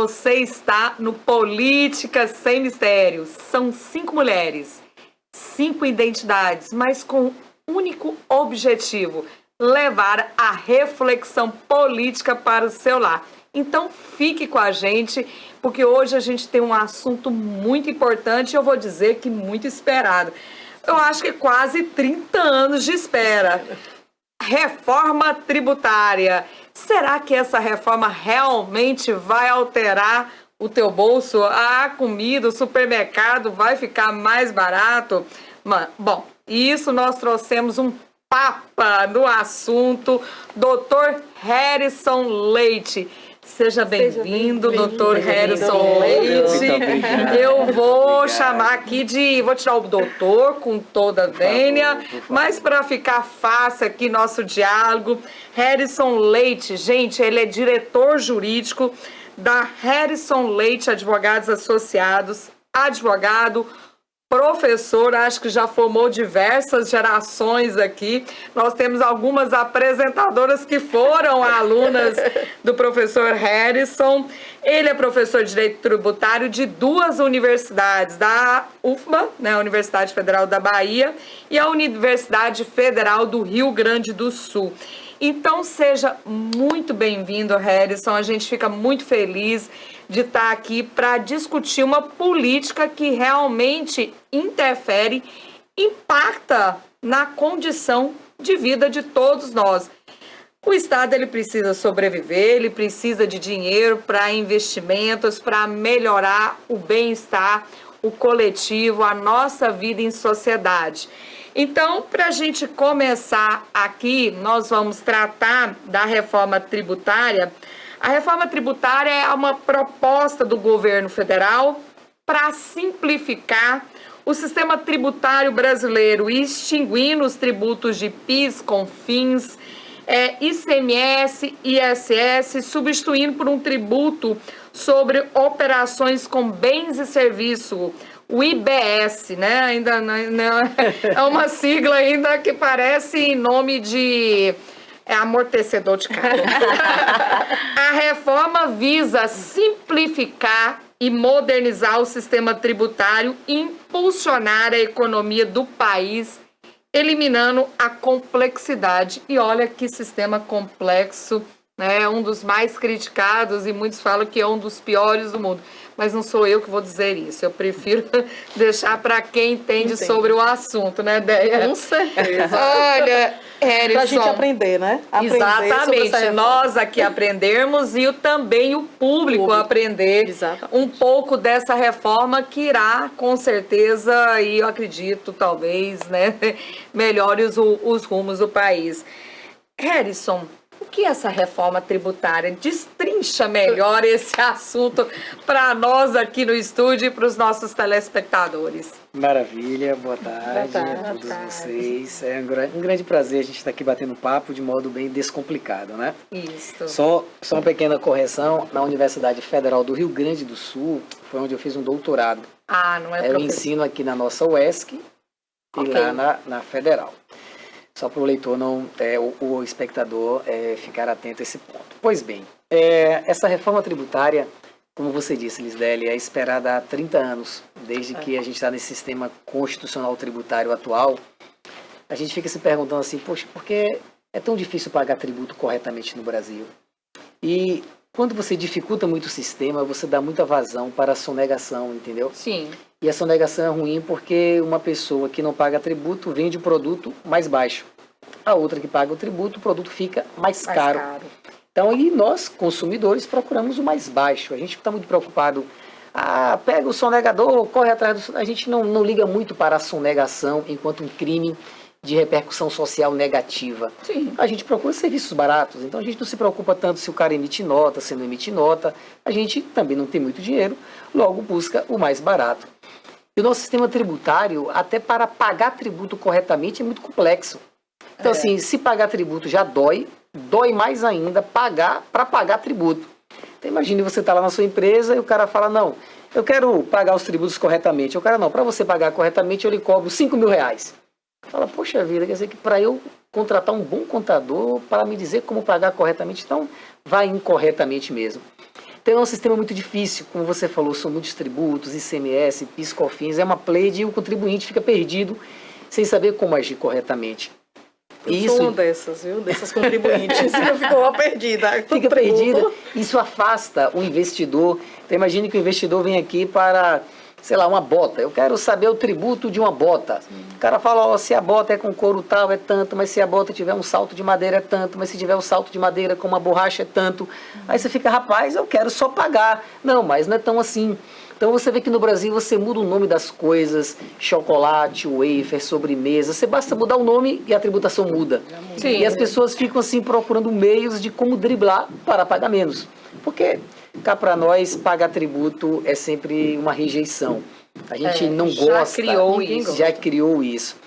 Você está no Política Sem Mistérios. São 5 mulheres, 5 identidades, mas com um único objetivo: levar a reflexão política para o seu lar. Então fique com a gente, porque hoje a gente tem um assunto muito importante e eu vou dizer que muito esperado. Eu acho que quase 30 anos de espera. Reforma tributária. Será que essa reforma realmente vai alterar o teu bolso? A comida, o supermercado vai ficar mais barato? Bom, isso nós trouxemos um papa no assunto, Dr. Harrison Leite. Seja bem-vindo, Dr. Harrison Leite. Eu vou chamar aqui vou tirar o doutor com toda a vênia, mas para ficar fácil aqui nosso diálogo, Harrison Leite, gente, ele é diretor jurídico da Harrison Leite Advogados Associados, advogado, professor, acho que já formou diversas gerações aqui. Nós temos algumas apresentadoras que foram alunas do professor Harrison. Ele é professor de Direito Tributário de 2 universidades, da UFBA, né, a Universidade Federal da Bahia, e a Universidade Federal do Rio Grande do Sul. Então, seja muito bem-vindo, Harrison. A gente fica muito feliz de estar aqui para discutir uma política que realmente interfere, impacta na condição de vida de todos nós. O Estado ele precisa sobreviver, ele precisa de dinheiro para investimentos, para melhorar o bem-estar, o coletivo, a nossa vida em sociedade. Então, para a gente começar aqui, nós vamos tratar da reforma tributária. A reforma tributária é uma proposta do governo federal para simplificar o sistema tributário brasileiro, extinguindo os tributos de PIS, CONFINS, ICMS, ISS, substituindo por um tributo sobre operações com bens e serviços, o IBS, né? Ainda não, é uma sigla ainda que parece nome de amortecedor de carro. A reforma visa simplificar e modernizar o sistema tributário e impulsionar a economia do país, eliminando a complexidade. E olha que sistema complexo, né? É um dos mais criticados e muitos falam que é um dos piores do mundo. Mas não sou eu que vou dizer isso. Eu prefiro deixar para quem entende sobre o assunto, né, Déia? Com certeza. Olha, Harrison. Pra gente aprender, né? Exatamente. Nós aqui aprendermos e também o público aprender um pouco dessa reforma que irá, com certeza, e eu acredito, talvez, né, melhore os rumos do país. Harrison, o que é essa reforma tributária? Destrincha melhor esse assunto para nós aqui no estúdio e para os nossos telespectadores. Maravilha, boa tarde a todos vocês. É um grande prazer a gente estar aqui batendo papo de modo bem descomplicado, né? Isso. Só uma pequena correção, na Universidade Federal do Rio Grande do Sul, foi onde eu fiz um doutorado. Ah, não é professor. Eu ensino aqui na nossa UESC e lá na Federal. Só para o leitor, o espectador ficar atento a esse ponto. Pois bem, essa reforma tributária, como você disse, Lisdeli, é esperada há 30 anos, desde que a gente está nesse sistema constitucional tributário atual. A gente fica se perguntando assim, poxa, por que é tão difícil pagar tributo corretamente no Brasil? E quando você dificulta muito o sistema, você dá muita vazão para a sonegação, entendeu? Sim. E a sonegação é ruim porque uma pessoa que não paga tributo vende o produto mais baixo. A outra que paga o tributo, o produto fica mais caro. Então, e nós, consumidores, procuramos o mais baixo. A gente está muito preocupado. Pega o sonegador, corre atrás do... A gente não liga muito para a sonegação enquanto um crime de repercussão social negativa. Sim. A gente procura serviços baratos, então a gente não se preocupa tanto se o cara emite nota, se não emite nota. A gente também não tem muito dinheiro, logo busca o mais barato. E o nosso sistema tributário, até para pagar tributo corretamente, é muito complexo. Então, assim, se pagar tributo já dói mais ainda para pagar tributo. Então, imagine você estar lá na sua empresa e o cara fala, não, eu quero pagar os tributos corretamente. O cara, não, para você pagar corretamente, eu lhe cobro R$5.000. Fala, poxa vida, quer dizer que para eu contratar um bom contador para me dizer como pagar corretamente, então vai incorretamente mesmo. Então é um sistema muito difícil, como você falou, são muitos tributos, ICMS, PIS, COFINS, é uma pleide e o contribuinte fica perdido sem saber como agir corretamente. Eu sou uma dessas, viu? Dessas contribuintes que ficou perdida. Fica perdida. Isso afasta o investidor. Então imagine que o investidor vem aqui para, sei lá, uma bota. Eu quero saber o tributo de uma bota. O cara fala, ó, se a bota é com couro tal é tanto, mas se a bota tiver um salto de madeira é tanto, mas se tiver um salto de madeira com uma borracha é tanto. Aí você fica, rapaz, eu quero só pagar. Não, mas não é tão assim. Então você vê que no Brasil você muda o nome das coisas, chocolate, wafer, sobremesa, você basta mudar o nome e a tributação muda. Sim. E as pessoas ficam assim procurando meios de como driblar para pagar menos. Porque cá para nós pagar tributo é sempre uma rejeição. A gente não gosta. Já criou isso.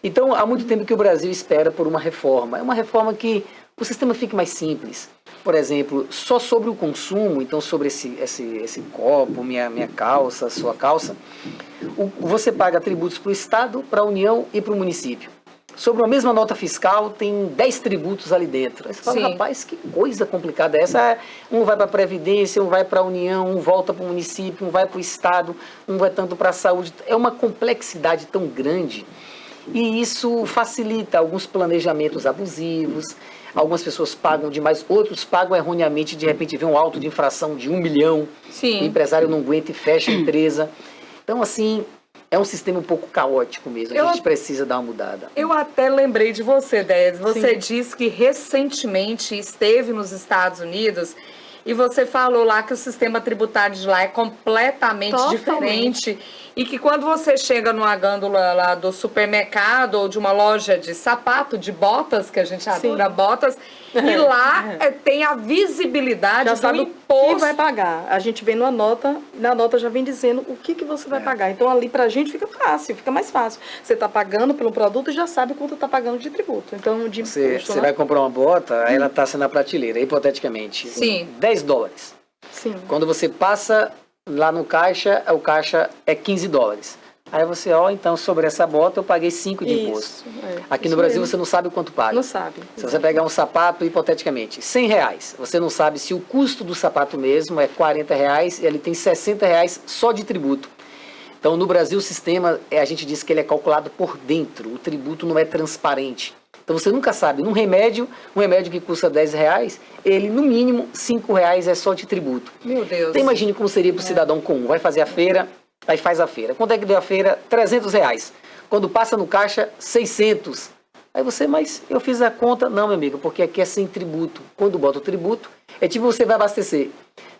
Então há muito tempo que o Brasil espera por uma reforma. É uma reforma que o sistema fique mais simples. Por exemplo, só sobre o consumo, então sobre esse copo, minha calça, sua calça, você paga tributos para o Estado, para a União e para o município. Sobre a mesma nota fiscal, tem 10 tributos ali dentro. Aí você fala, rapaz, que coisa complicada é essa? Um vai para a Previdência, um vai para a União, um volta para o município, um vai para o Estado, um vai tanto para a saúde. É uma complexidade tão grande e isso facilita alguns planejamentos abusivos. Algumas pessoas pagam demais, outros pagam erroneamente, de repente vê um auto de infração de 1 milhão, Sim. O empresário não aguenta e fecha a empresa. Então, assim, é um sistema um pouco caótico mesmo, a gente precisa dar uma mudada. Eu até lembrei de você, Dez. Você disse que recentemente esteve nos Estados Unidos e você falou lá que o sistema tributário de lá é completamente diferente e que quando você chega numa gôndola lá do supermercado ou de uma loja de sapato, de botas, que a gente adora botas, e lá tem a visibilidade já sabe imposto. O que vai pagar. A gente vem numa nota, na nota já vem dizendo o que você vai pagar. Então ali pra gente fica fácil, fica mais fácil. Você está pagando pelo produto e já sabe quanto está pagando de tributo. Então, de imposto, você vai comprar uma bota, aí ela está na prateleira, hipoteticamente. Sim. $10. Sim. Quando você passa lá no caixa, o caixa é $15. Aí você, então sobre essa bota eu paguei 5 de imposto. Aqui no Brasil você não sabe quanto paga. Não sabe. Se você pegar um sapato, hipoteticamente, R$100, você não sabe se o custo do sapato mesmo é R$40 e ele tem R$60 só de tributo. Então no Brasil o sistema, a gente diz que ele é calculado por dentro, o tributo não é transparente. Então você nunca sabe, um remédio que custa R$10, ele no mínimo R$5 é só de tributo. Meu Deus. Então imagine como seria para o cidadão comum, vai fazer a feira, aí faz a feira. Quanto é que deu a feira? R$300. Quando passa no caixa, 600. Aí você, mas eu fiz a conta. Não, meu amigo, porque aqui é sem tributo. Quando bota o tributo, é tipo você vai abastecer.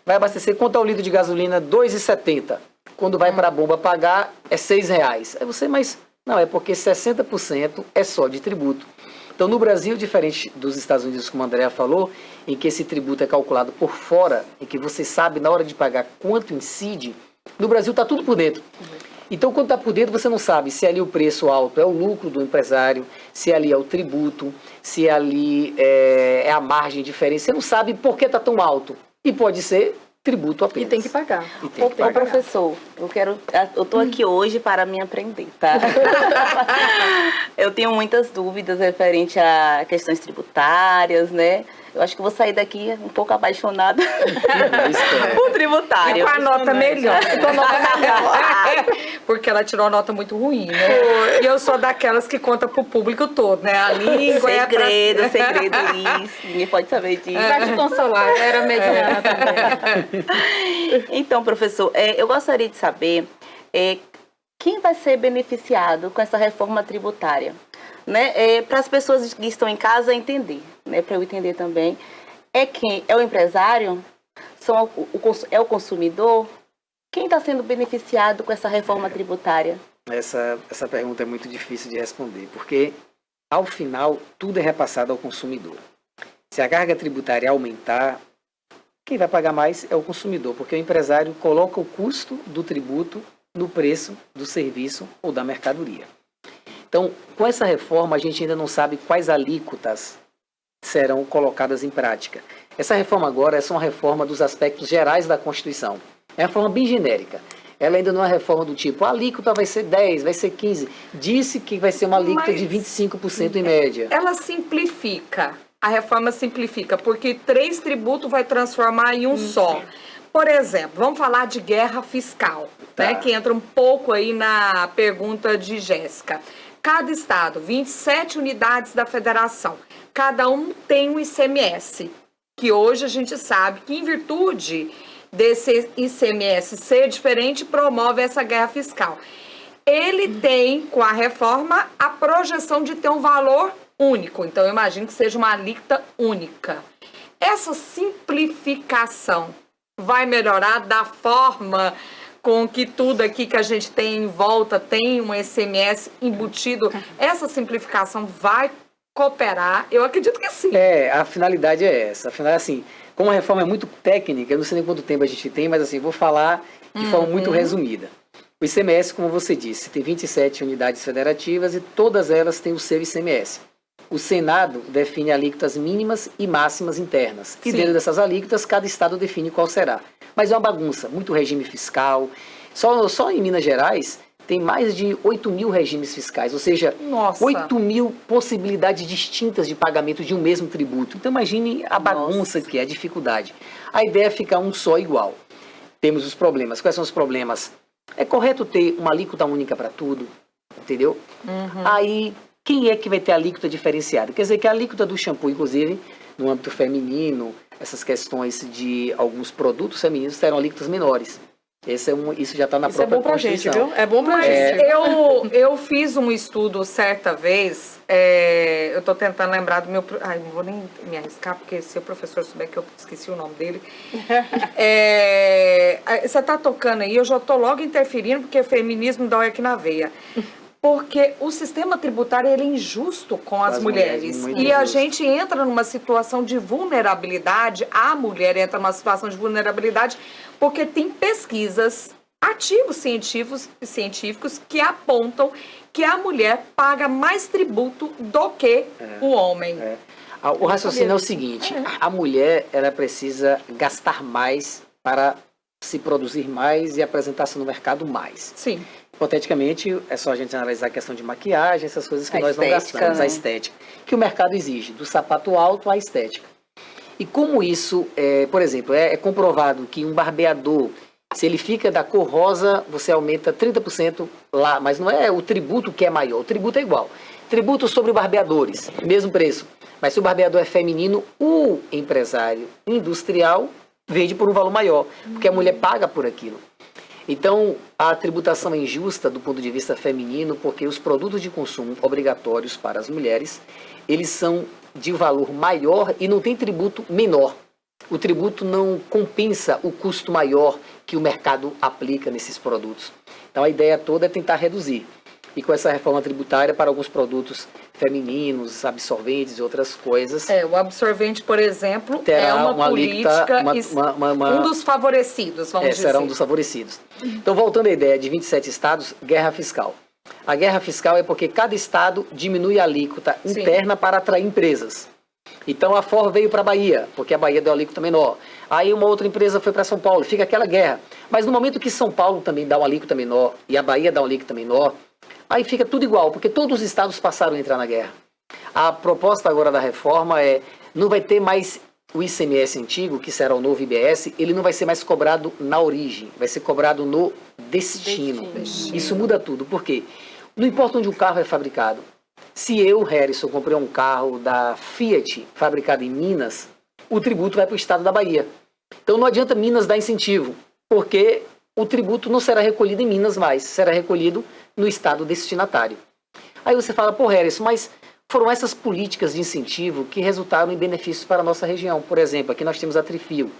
Vai abastecer, quanto é o litro de gasolina? R$2,70. Quando vai para a bomba pagar, é R$6. Aí você, mas não, é porque 60% é só de tributo. Então, no Brasil, diferente dos Estados Unidos, como a Andrea falou, em que esse tributo é calculado por fora, em que você sabe na hora de pagar quanto incide, no Brasil está tudo por dentro. Então, quando está por dentro, você não sabe se ali o preço alto é o lucro do empresário, se ali é o tributo, se ali é a margem diferente. Você não sabe por que está tão alto. E pode ser tributo apenas. E tem que pagar. Ô, professor, eu tô aqui hoje para me aprender, tá? Eu tenho muitas dúvidas referente a questões tributárias, né? Eu acho que vou sair daqui um pouco apaixonada por tributário. E com a nota melhor. Com a nota melhor. Porque ela tirou a nota muito ruim, né? E eu sou daquelas que conta pro público todo, né? A língua segredo, isso. Ninguém pode saber disso. Pra te consolar, era mediana também. Então, professor, eu gostaria de saber quem vai ser beneficiado com essa reforma tributária, né? Para as pessoas que estão em casa entender, né? Para eu entender também, quem é o empresário, é o consumidor, quem está sendo beneficiado com essa reforma tributária? Essa pergunta é muito difícil de responder, porque ao final tudo é repassado ao consumidor. Se a carga tributária aumentar, quem vai pagar mais é o consumidor, porque o empresário coloca o custo do tributo no preço do serviço ou da mercadoria. Então, com essa reforma, a gente ainda não sabe quais alíquotas serão colocadas em prática. Essa reforma agora é só uma reforma dos aspectos gerais da Constituição. É uma reforma bem genérica. Ela ainda não é uma reforma do tipo, a alíquota vai ser 10, vai ser 15. Disse que vai ser uma alíquota de 25% em média. Ela simplifica. A reforma simplifica, porque 3 tributos vai transformar em um só. por exemplo, vamos falar de guerra fiscal, né? Que entra um pouco aí na pergunta de Jéssica. Cada estado, 27 unidades da federação, cada um tem um ICMS, que hoje a gente sabe que, em virtude desse ICMS ser diferente, promove essa guerra fiscal. Ele tem, com a reforma, a projeção de ter um valor único. Então, eu imagino que seja uma alíquota única. Essa simplificação vai melhorar da forma com que tudo aqui que a gente tem em volta tem um ICMS embutido? Essa simplificação vai cooperar? Eu acredito que sim. A finalidade é essa. Afinal, assim, como a reforma é muito técnica, eu não sei nem quanto tempo a gente tem, mas assim, vou falar de forma muito resumida. O ICMS, como você disse, tem 27 unidades federativas e todas elas têm o seu ICMS. O Senado define alíquotas mínimas e máximas internas. E dentro dessas alíquotas, cada estado define qual será. Mas é uma bagunça, muito regime fiscal. Só em Minas Gerais tem mais de 8 mil regimes fiscais, ou seja, 8 mil possibilidades distintas de pagamento de um mesmo tributo. Então imagine a bagunça que é, a dificuldade. A ideia é ficar um só igual. Temos os problemas. Quais são os problemas? É correto ter uma alíquota única para tudo, entendeu? Aí, quem é que vai ter alíquota diferenciada? Quer dizer que a alíquota do shampoo, inclusive, no âmbito feminino, essas questões de alguns produtos femininos terão alíquotas menores. Isso já está na própria Constituição. É bom pra gente, viu? É bom pra gente. Eu fiz um estudo certa vez, eu estou tentando lembrar do meu... Ai, não vou nem me arriscar, porque se o professor souber que eu esqueci o nome dele. Você está tocando aí, eu já estou logo interferindo, porque feminismo dói aqui na veia. Porque o sistema tributário ele é injusto com as mulheres. E a gente entra numa situação de vulnerabilidade, a mulher entra numa situação de vulnerabilidade, porque tem pesquisas, artigos científicos que apontam que a mulher paga mais tributo do que o homem. O raciocínio é o seguinte, a mulher ela precisa gastar mais para se produzir mais e apresentar-se no mercado mais. Sim. Hipoteticamente, é só a gente analisar a questão de maquiagem, essas coisas que nós não gastamos, a estética, que o mercado exige, do sapato alto à estética. E como isso, por exemplo, é comprovado que um barbeador, se ele fica da cor rosa, você aumenta 30% lá, mas não é o tributo que é maior, o tributo é igual. Tributo sobre barbeadores, mesmo preço. Mas se o barbeador é feminino, o empresário industrial vende por um valor maior, porque a mulher paga por aquilo. Então, a tributação é injusta do ponto de vista feminino, porque os produtos de consumo obrigatórios para as mulheres, eles são de valor maior e não tem tributo menor. O tributo não compensa o custo maior que o mercado aplica nesses produtos. Então, a ideia toda é tentar reduzir. E com essa reforma tributária, para alguns produtos femininos, absorventes e outras coisas... o absorvente, por exemplo, é uma política, um dos favorecidos, vamos dizer. Será um dos favorecidos. Então, voltando à ideia de 27 estados, guerra fiscal. A guerra fiscal é porque cada estado diminui a alíquota interna para atrair empresas. Então, a Ford veio para a Bahia, porque a Bahia deu alíquota menor. Aí, uma outra empresa foi para São Paulo, fica aquela guerra. Mas no momento que São Paulo também dá uma alíquota menor e a Bahia dá uma alíquota menor, aí fica tudo igual, porque todos os estados passaram a entrar na guerra. A proposta agora da reforma não vai ter mais o ICMS antigo, que será o novo IBS, ele não vai ser mais cobrado na origem, vai ser cobrado no destino. Isso muda tudo, por quê? Não importa onde o carro é fabricado. Se eu, Harrison, comprei um carro da Fiat, fabricado em Minas, o tributo vai para o estado da Bahia. Então não adianta Minas dar incentivo, porque o tributo não será recolhido em Minas mais, será recolhido no estado destinatário. Aí você fala, pô, Harrison, mas foram essas políticas de incentivo que resultaram em benefícios para a nossa região. Por exemplo, aqui nós temos a Trifil,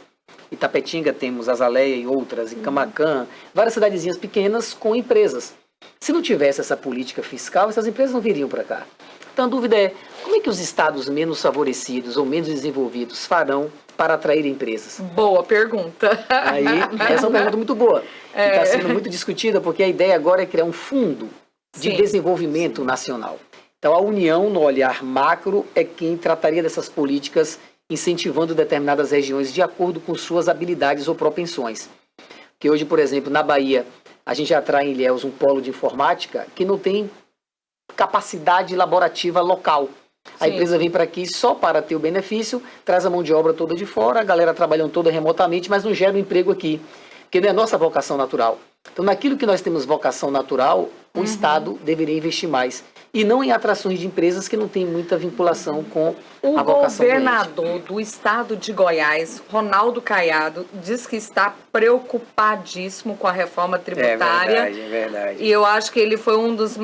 Itapetinga temos Azaleia e outras, em Camaquã, várias cidadezinhas pequenas com empresas. Se não tivesse essa política fiscal, essas empresas não viriam para cá. Então a dúvida é, como é que os estados menos favorecidos ou menos desenvolvidos farão para atrair empresas? Boa pergunta. Aí, essa é uma pergunta muito boa. Está sendo muito discutida, porque a ideia agora é criar um fundo de desenvolvimento nacional. Então, a União, no olhar macro, é quem trataria dessas políticas incentivando determinadas regiões de acordo com suas habilidades ou propensões. Que hoje, por exemplo, na Bahia, a gente atrai em Ilhéus um polo de informática que não tem capacidade laborativa local. A Sim. empresa vem para aqui só para ter o benefício, traz a mão de obra toda de fora, a galera trabalhando toda remotamente, mas não gera um emprego aqui, porque não é nossa vocação natural. Então, naquilo que nós temos vocação natural, o Estado deveria investir mais. E não em atrações de empresas que não têm muita vinculação com O a vocação do ente. governador do estado de Goiás, Ronaldo Caiado, diz que está preocupadíssimo com a reforma tributária. É verdade. E eu acho que ele foi um dos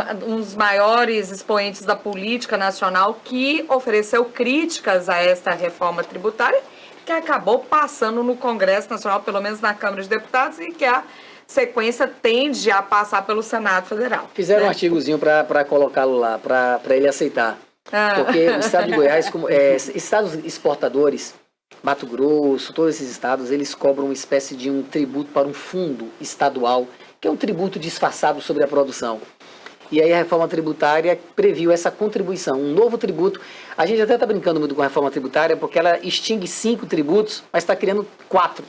maiores expoentes da política nacional que ofereceu críticas a esta reforma tributária, que acabou passando no Congresso Nacional, pelo menos na Câmara de Deputados, e que a sequência tende a passar pelo Senado Federal. Fizeram um artigozinho para colocá-lo lá, para ele aceitar. Porque o estado de Goiás, estados exportadores, Mato Grosso, todos esses estados, eles cobram uma espécie de um tributo para um fundo estadual, que é um tributo disfarçado sobre a produção. E aí a reforma tributária previu essa contribuição, um novo tributo. A gente até está brincando muito com a reforma tributária, porque ela extingue 5 tributos, mas está criando 4.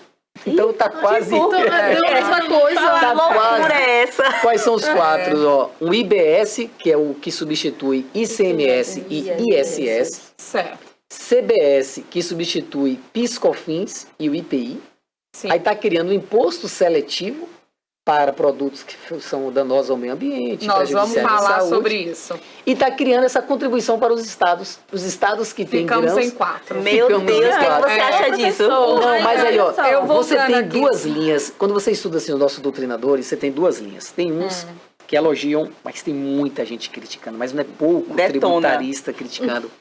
Então está quase... Então, é a mesma coisa. Tá Loucura é essa? Quais são os 4? Ó, um IBS, que é o que substitui ICMS e ISS. Certo. CBS, que substitui PIS/COFINS e o IPI. Sim. Aí está criando um imposto seletivo para produtos que são danosos ao meio ambiente. Nós vamos prejudiciais à falar saúde. sobre isso. E está criando essa contribuição para os estados que têm Ficamos grãos. em 4. Meu Ficamos Deus, o que em quatro. você acha disso? Não, mas aí, ó, Eu vou você tem aqui. 2 linhas. Quando você estuda assim, os nossos doutrinadores, você tem 2 linhas. Tem uns que elogiam, mas tem muita gente criticando, mas não é pouco Detona. tributarista criticando.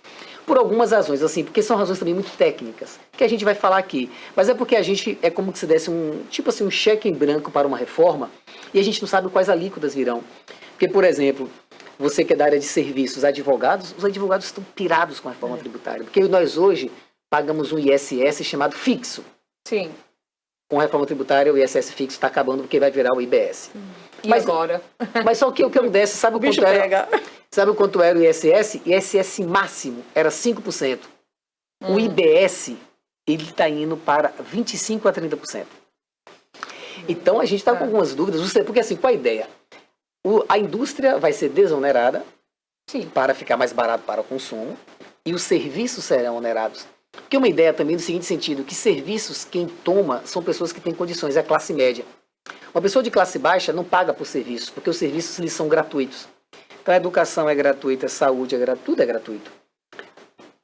Por algumas razões, assim, porque são razões também muito técnicas, que a gente vai falar aqui. Mas é porque a gente, é como se desse um cheque em branco para uma reforma, e a gente não sabe quais alíquotas virão. Porque, por exemplo, você que é da área de serviços, os advogados estão pirados com a reforma tributária, porque nós hoje pagamos um ISS chamado fixo. Sim. Com a reforma tributária, o ISS fixo está acabando porque vai virar o IBS. E Mas- agora? Mas só que o que acontece, sabe o bicho quanto era? pega. Sabe o quanto era o ISS? ISS máximo era 5%. O IBS, ele está indo para 25% a 30%. Então, a gente está com algumas dúvidas, porque assim, qual a ideia? A indústria vai ser desonerada Sim. para ficar mais barato para o consumo e os serviços serão onerados. Porque uma ideia também no seguinte sentido, que serviços quem toma são pessoas que têm condições, é a classe média. Uma pessoa de classe baixa não paga por serviços, porque os serviços lhes são gratuitos. Então a educação é gratuita, a saúde é gratuita, tudo é gratuito.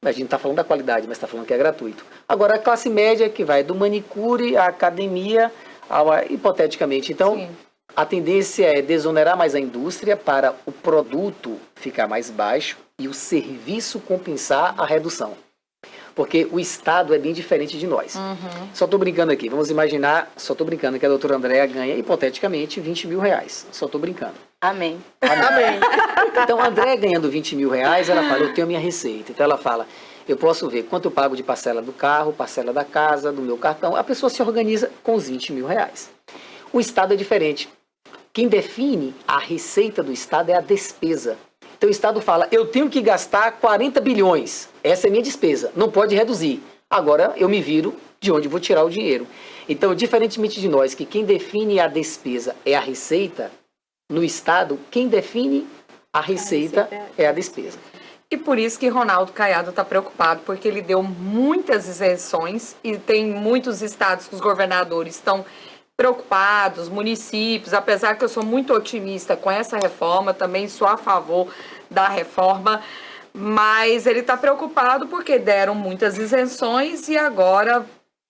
A gente não está falando da qualidade, mas está falando que é gratuito. Agora a classe média que vai do manicure à academia, hipoteticamente. Então, Sim. a tendência é desonerar mais a indústria para o produto ficar mais baixo e o serviço compensar a redução. Porque o Estado é bem diferente de nós. Só estou brincando aqui. Vamos imaginar, só estou brincando que a doutora Andréa ganha, hipoteticamente, 20 mil reais. Só estou brincando. Amém. Amém. Então, a Andréa ganhando 20 mil reais, ela fala, eu tenho a minha receita. Então, ela fala, eu posso ver quanto eu pago de parcela do carro, parcela da casa, do meu cartão. A pessoa se organiza com os 20 mil reais. O Estado é diferente. Quem define a receita do Estado é a despesa. Então o Estado fala, eu tenho que gastar 40 bilhões, essa é minha despesa, não pode reduzir. Agora eu me viro de onde vou tirar o dinheiro. Então, diferentemente de nós, que quem define a despesa é a receita, no Estado, quem define a receita é a despesa. E por isso que Ronaldo Caiado está preocupado, porque ele deu muitas isenções e tem muitos estados que os governadores estão preocupados, municípios, apesar que eu sou muito otimista com essa reforma, também sou a favor da reforma, mas ele está preocupado porque deram muitas isenções e agora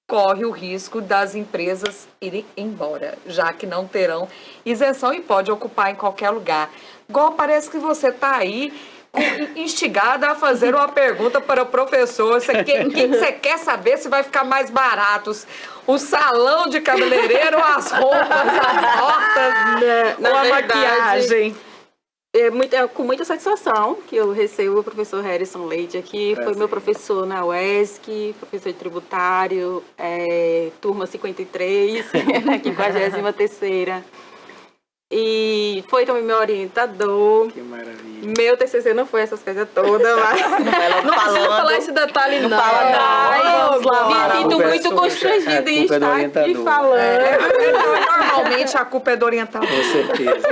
corre o risco das empresas irem embora, já que não terão isenção e pode ocupar em qualquer lugar. Igual parece que você está aí instigada a fazer uma pergunta para o professor. Quem você quer saber se vai ficar mais baratos? O salão de cabeleireiro, as roupas, as hortas, Na ou a verdade, maquiagem? É com muita satisfação que eu recebo o professor Harrison Leite aqui. Prazer. Foi meu professor na UESC, professor de tributário, turma 53, aqui 53ª. E foi também meu orientador. Que maravilha. Meu TCC não foi essas coisas todas lá. Ela Não precisa falar falando. esse detalhe, não. fala não. Ai, Vamos lá. me A sinto culpa é muito sua, constrangida a em culpa é do estar aqui orientador. falando. Normalmente a culpa é do orientador. Com certeza.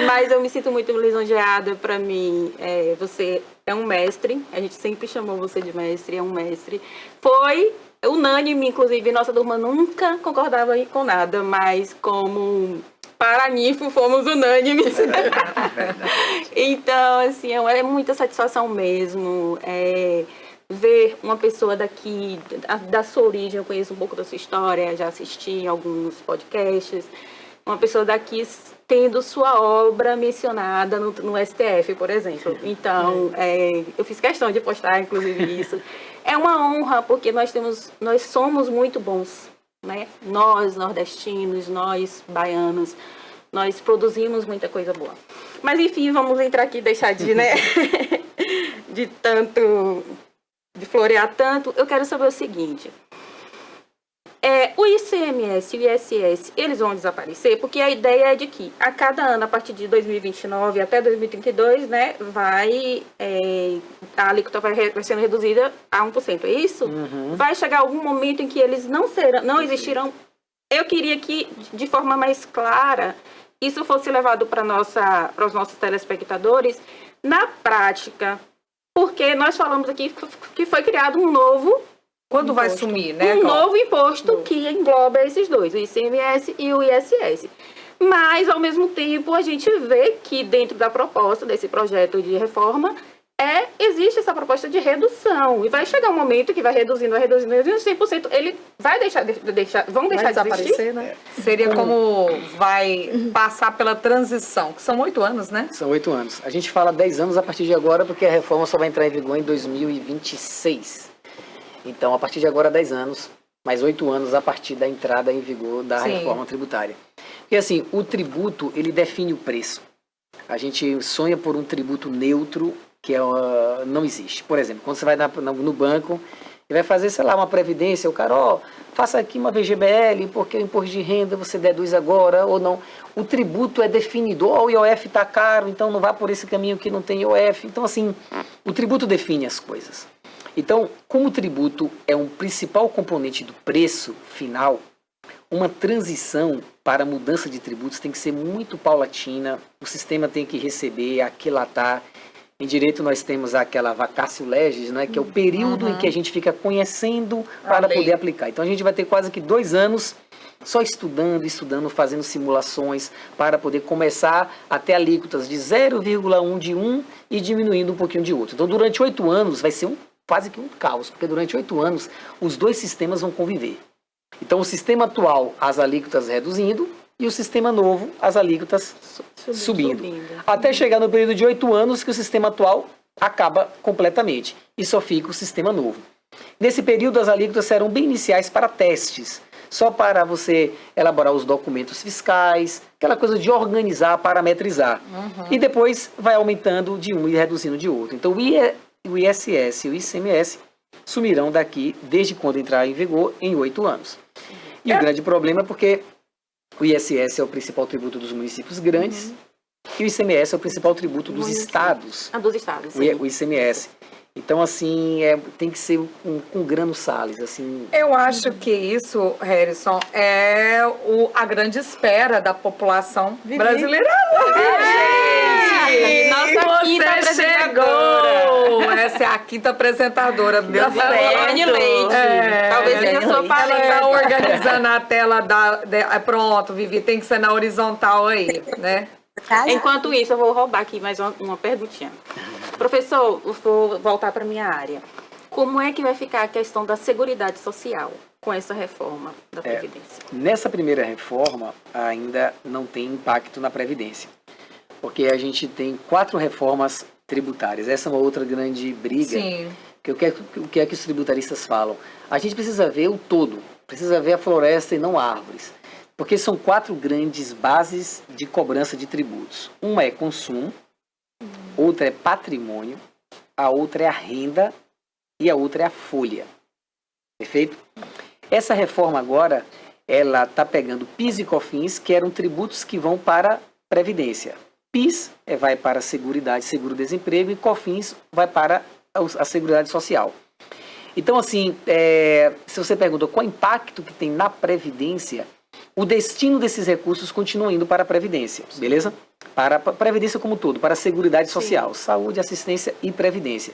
Mas eu me sinto muito lisonjeada. Para mim, você é um mestre, a gente sempre chamou você de mestre, é um mestre. Foi unânime, inclusive, nossa turma nunca concordava com nada, mas como Paraninfo fomos unânimes. Então, assim, é muita satisfação mesmo. Ver uma pessoa daqui, da sua origem, eu conheço um pouco da sua história, já assisti alguns podcasts, uma pessoa daqui tendo sua obra mencionada no STF, por exemplo. Então, eu fiz questão de postar, inclusive, isso. É uma honra, porque nós somos muito bons, né? Nós, nordestinos, nós, baianos, nós produzimos muita coisa boa. Mas, enfim, vamos entrar aqui e deixar de, né? de florear tanto. Eu quero saber o seguinte. O ICMS e o ISS, eles vão desaparecer, porque a ideia é de que a cada ano, a partir de 2029 até 2032, né, a alíquota vai sendo reduzida a 1%, é isso? Uhum. Vai chegar algum momento em que eles não existirão. Eu queria que, de forma mais clara, isso fosse levado para os nossos telespectadores na prática, porque nós falamos aqui que foi criado um novo Quando vai sumir, né? um novo imposto que engloba esses dois, o ICMS e o ISS. Mas, ao mesmo tempo, a gente vê que dentro da proposta desse projeto de reforma, existe essa proposta de redução. E vai chegar um momento que vai reduzindo 100%, ele vai vão deixar de existir. né? Seria como vai passar pela transição, que são 8 anos, né? São 8 anos. A gente fala 10 anos a partir de agora, porque a reforma só vai entrar em vigor em 2026. Então, a partir de agora, 10 anos, mais 8 anos a partir da entrada em vigor da reforma tributária. E assim, o tributo, ele define o preço. A gente sonha por um tributo neutro, que não existe. Por exemplo, quando você vai no banco e vai fazer, sei lá, uma previdência, o cara, faça aqui uma VGBL, porque o imposto de renda você deduz agora ou não. O tributo é definido, o IOF está caro, então não vá por esse caminho que não tem IOF. Então, assim, o tributo define as coisas. Então, como o tributo é um principal componente do preço final, uma transição para a mudança de tributos tem que ser muito paulatina, o sistema tem que receber, aquilatar. Em direito nós temos aquela vacatio legis, né, que é o período em que a gente fica conhecendo para poder aplicar. Então a gente vai ter quase que 2 anos só estudando, fazendo simulações para poder começar a ter alíquotas de 0,1 de um e diminuindo um pouquinho de outro. Então durante 8 anos vai ser quase que um caos, porque durante 8 anos os dois sistemas vão conviver. Então o sistema atual, as alíquotas reduzindo, e o sistema novo, as alíquotas subindo. Até chegar no período de 8 anos que o sistema atual acaba completamente e só fica o sistema novo. Nesse período as alíquotas serão bem iniciais para testes, só para você elaborar os documentos fiscais, aquela coisa de organizar, parametrizar. E depois vai aumentando de um e reduzindo de outro. Então o ISS e o ICMS sumirão daqui, desde quando entrar em vigor, em 8 anos. E o grande problema é porque o ISS é o principal tributo dos municípios grandes e o ICMS é o principal tributo dos estados. Dos estados, sim. O ICMS. Então, assim, tem que ser com grano Salles, assim. Eu acho que isso, Harrison, é a grande espera da população brasileira. Gente! Nossa quinta apresentadora. Essa é a quinta apresentadora. Meu Deus. Dani Leite. Talvez seja a sua Ela está palestra. organizando a tela pronto, Vivi, tem que ser na horizontal aí, né? Enquanto isso, eu vou roubar aqui mais uma perguntinha. Professor, eu vou voltar para a minha área. Como é que vai ficar a questão da Seguridade Social com essa reforma da Previdência? Nessa primeira reforma, ainda não tem impacto na Previdência, porque a gente tem 4 reformas tributárias. Essa é uma outra grande briga. Sim. O que é que os tributaristas falam? A gente precisa ver o todo, precisa ver a floresta e não árvores. Porque são 4 grandes bases de cobrança de tributos. Uma é consumo, outra é patrimônio, a outra é a renda e a outra é a folha. Perfeito? Essa reforma agora, ela está pegando PIS e COFINS, que eram tributos que vão para Previdência. PIS vai para Seguridade, Seguro-Desemprego, e COFINS vai para a Seguridade Social. Então, assim, se você pergunta qual o impacto que tem na Previdência, o destino desses recursos continua indo para a Previdência, beleza? Para a Previdência como um todo, para a Seguridade Social, saúde, assistência e Previdência.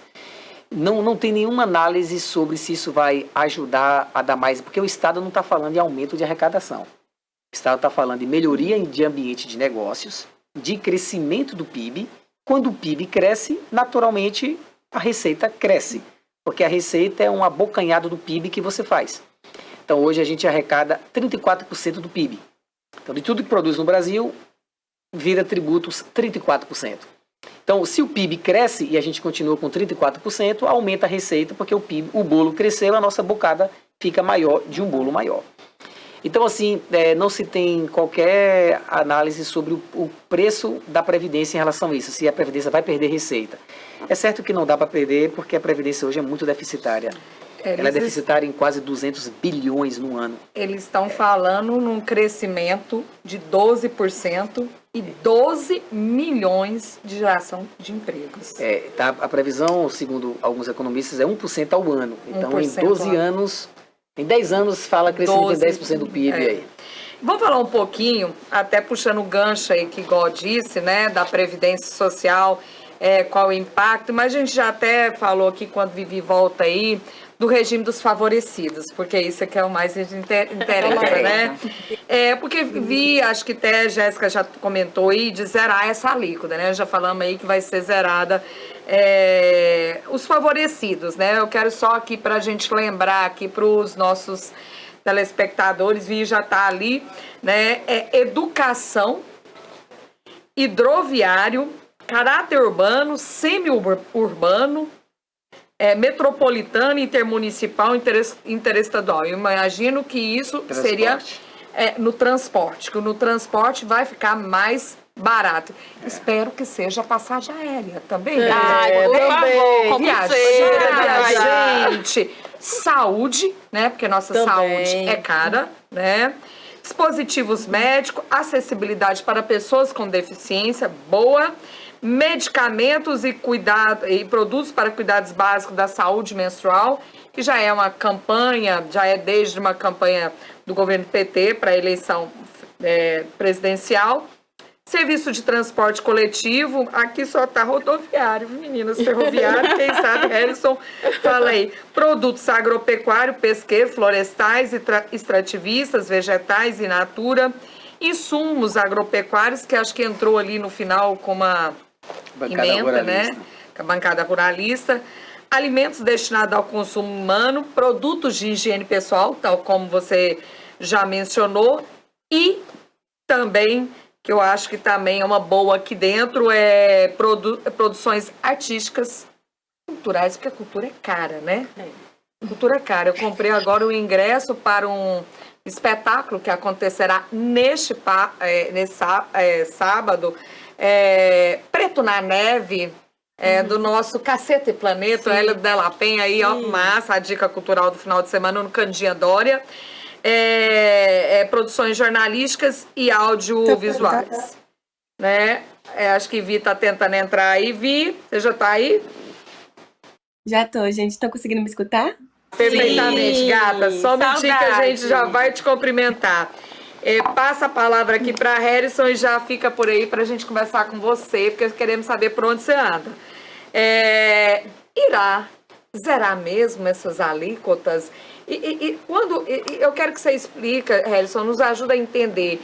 Não tem nenhuma análise sobre se isso vai ajudar a dar mais, porque o Estado não está falando em aumento de arrecadação. O Estado está falando em melhoria de ambiente de negócios, de crescimento do PIB. Quando o PIB cresce, naturalmente a receita cresce, porque a receita é um abocanhado do PIB que você faz. Então hoje a gente arrecada 34% do PIB. Então de tudo que produz no Brasil, vira tributos 34%. Então, se o PIB cresce e a gente continua com 34%, aumenta a receita, porque o bolo cresceu, a nossa bocada fica maior de um bolo maior. Então, assim, não se tem qualquer análise sobre o preço da Previdência em relação a isso, se a Previdência vai perder receita. É certo que não dá para perder, porque a Previdência hoje é muito deficitária. Ela é deficitária em quase 200 bilhões no ano. Eles estão falando num crescimento de 12% e 12 milhões de geração de empregos. A previsão, segundo alguns economistas, é 1% ao ano. Então, em 12 anos, em 10 anos, fala crescimento de 10% do PIB aí. Vamos falar um pouquinho, até puxando o gancho aí que igual disse, né, da Previdência Social, qual o impacto, mas a gente já até falou aqui quando Vivi volta aí, do regime dos favorecidos, porque isso é que é o mais interessa, né? Porque vi, acho que até a Jéssica já comentou aí, de zerar essa alíquota, né? Já falamos aí que vai ser zerada os favorecidos, né? Eu quero só aqui para a gente lembrar aqui para os nossos telespectadores, vi já tá ali, né? Educação, hidroviário, caráter urbano, semi-urbano, metropolitano, intermunicipal, interestadual. Eu imagino que isso seria no transporte, que no transporte vai ficar mais barato. Espero que seja a passagem aérea também. Viajante, saúde, né? Porque nossa saúde é cara, né? Dispositivos médicos, acessibilidade para pessoas com deficiência, boa. Medicamentos e produtos para cuidados básicos da saúde menstrual, que já é uma campanha, já é desde uma campanha do governo PT para a eleição presidencial. Serviço de transporte coletivo, aqui só está rodoviário, meninas, ferroviário, quem sabe, Harrison, fala aí. Produtos agropecuários, pesqueiros, florestais, extrativistas, vegetais e natura. Insumos agropecuários, que acho que entrou ali no final com uma emenda, né? Com a bancada ruralista. Alimentos destinados ao consumo humano, produtos de higiene pessoal, tal como você já mencionou. E também, que eu acho que também é uma boa aqui dentro, produções artísticas, culturais, porque a cultura é cara, né? Cultura é cara. Eu comprei agora o ingresso para um espetáculo que acontecerá nesse sábado, Preto na Neve, do nosso Cacete Planeta, Hélio Della Penha, aí, ó, massa, a dica cultural do final de semana no Candinha Dória. Produções jornalísticas e audiovisuais, né? Acho que Vi tá tentando entrar aí. Vi, você já tá aí? Já tô, gente. Estão conseguindo me escutar? Perfeitamente, Sim, gata. Só um minutinho que a saudade. gente já vai te cumprimentar. Passa a palavra aqui para Harrison e já fica por aí para a gente conversar com você, porque queremos saber por onde você anda. Irá zerar mesmo essas alíquotas? Eu quero que você explique, Harrison, nos ajuda a entender.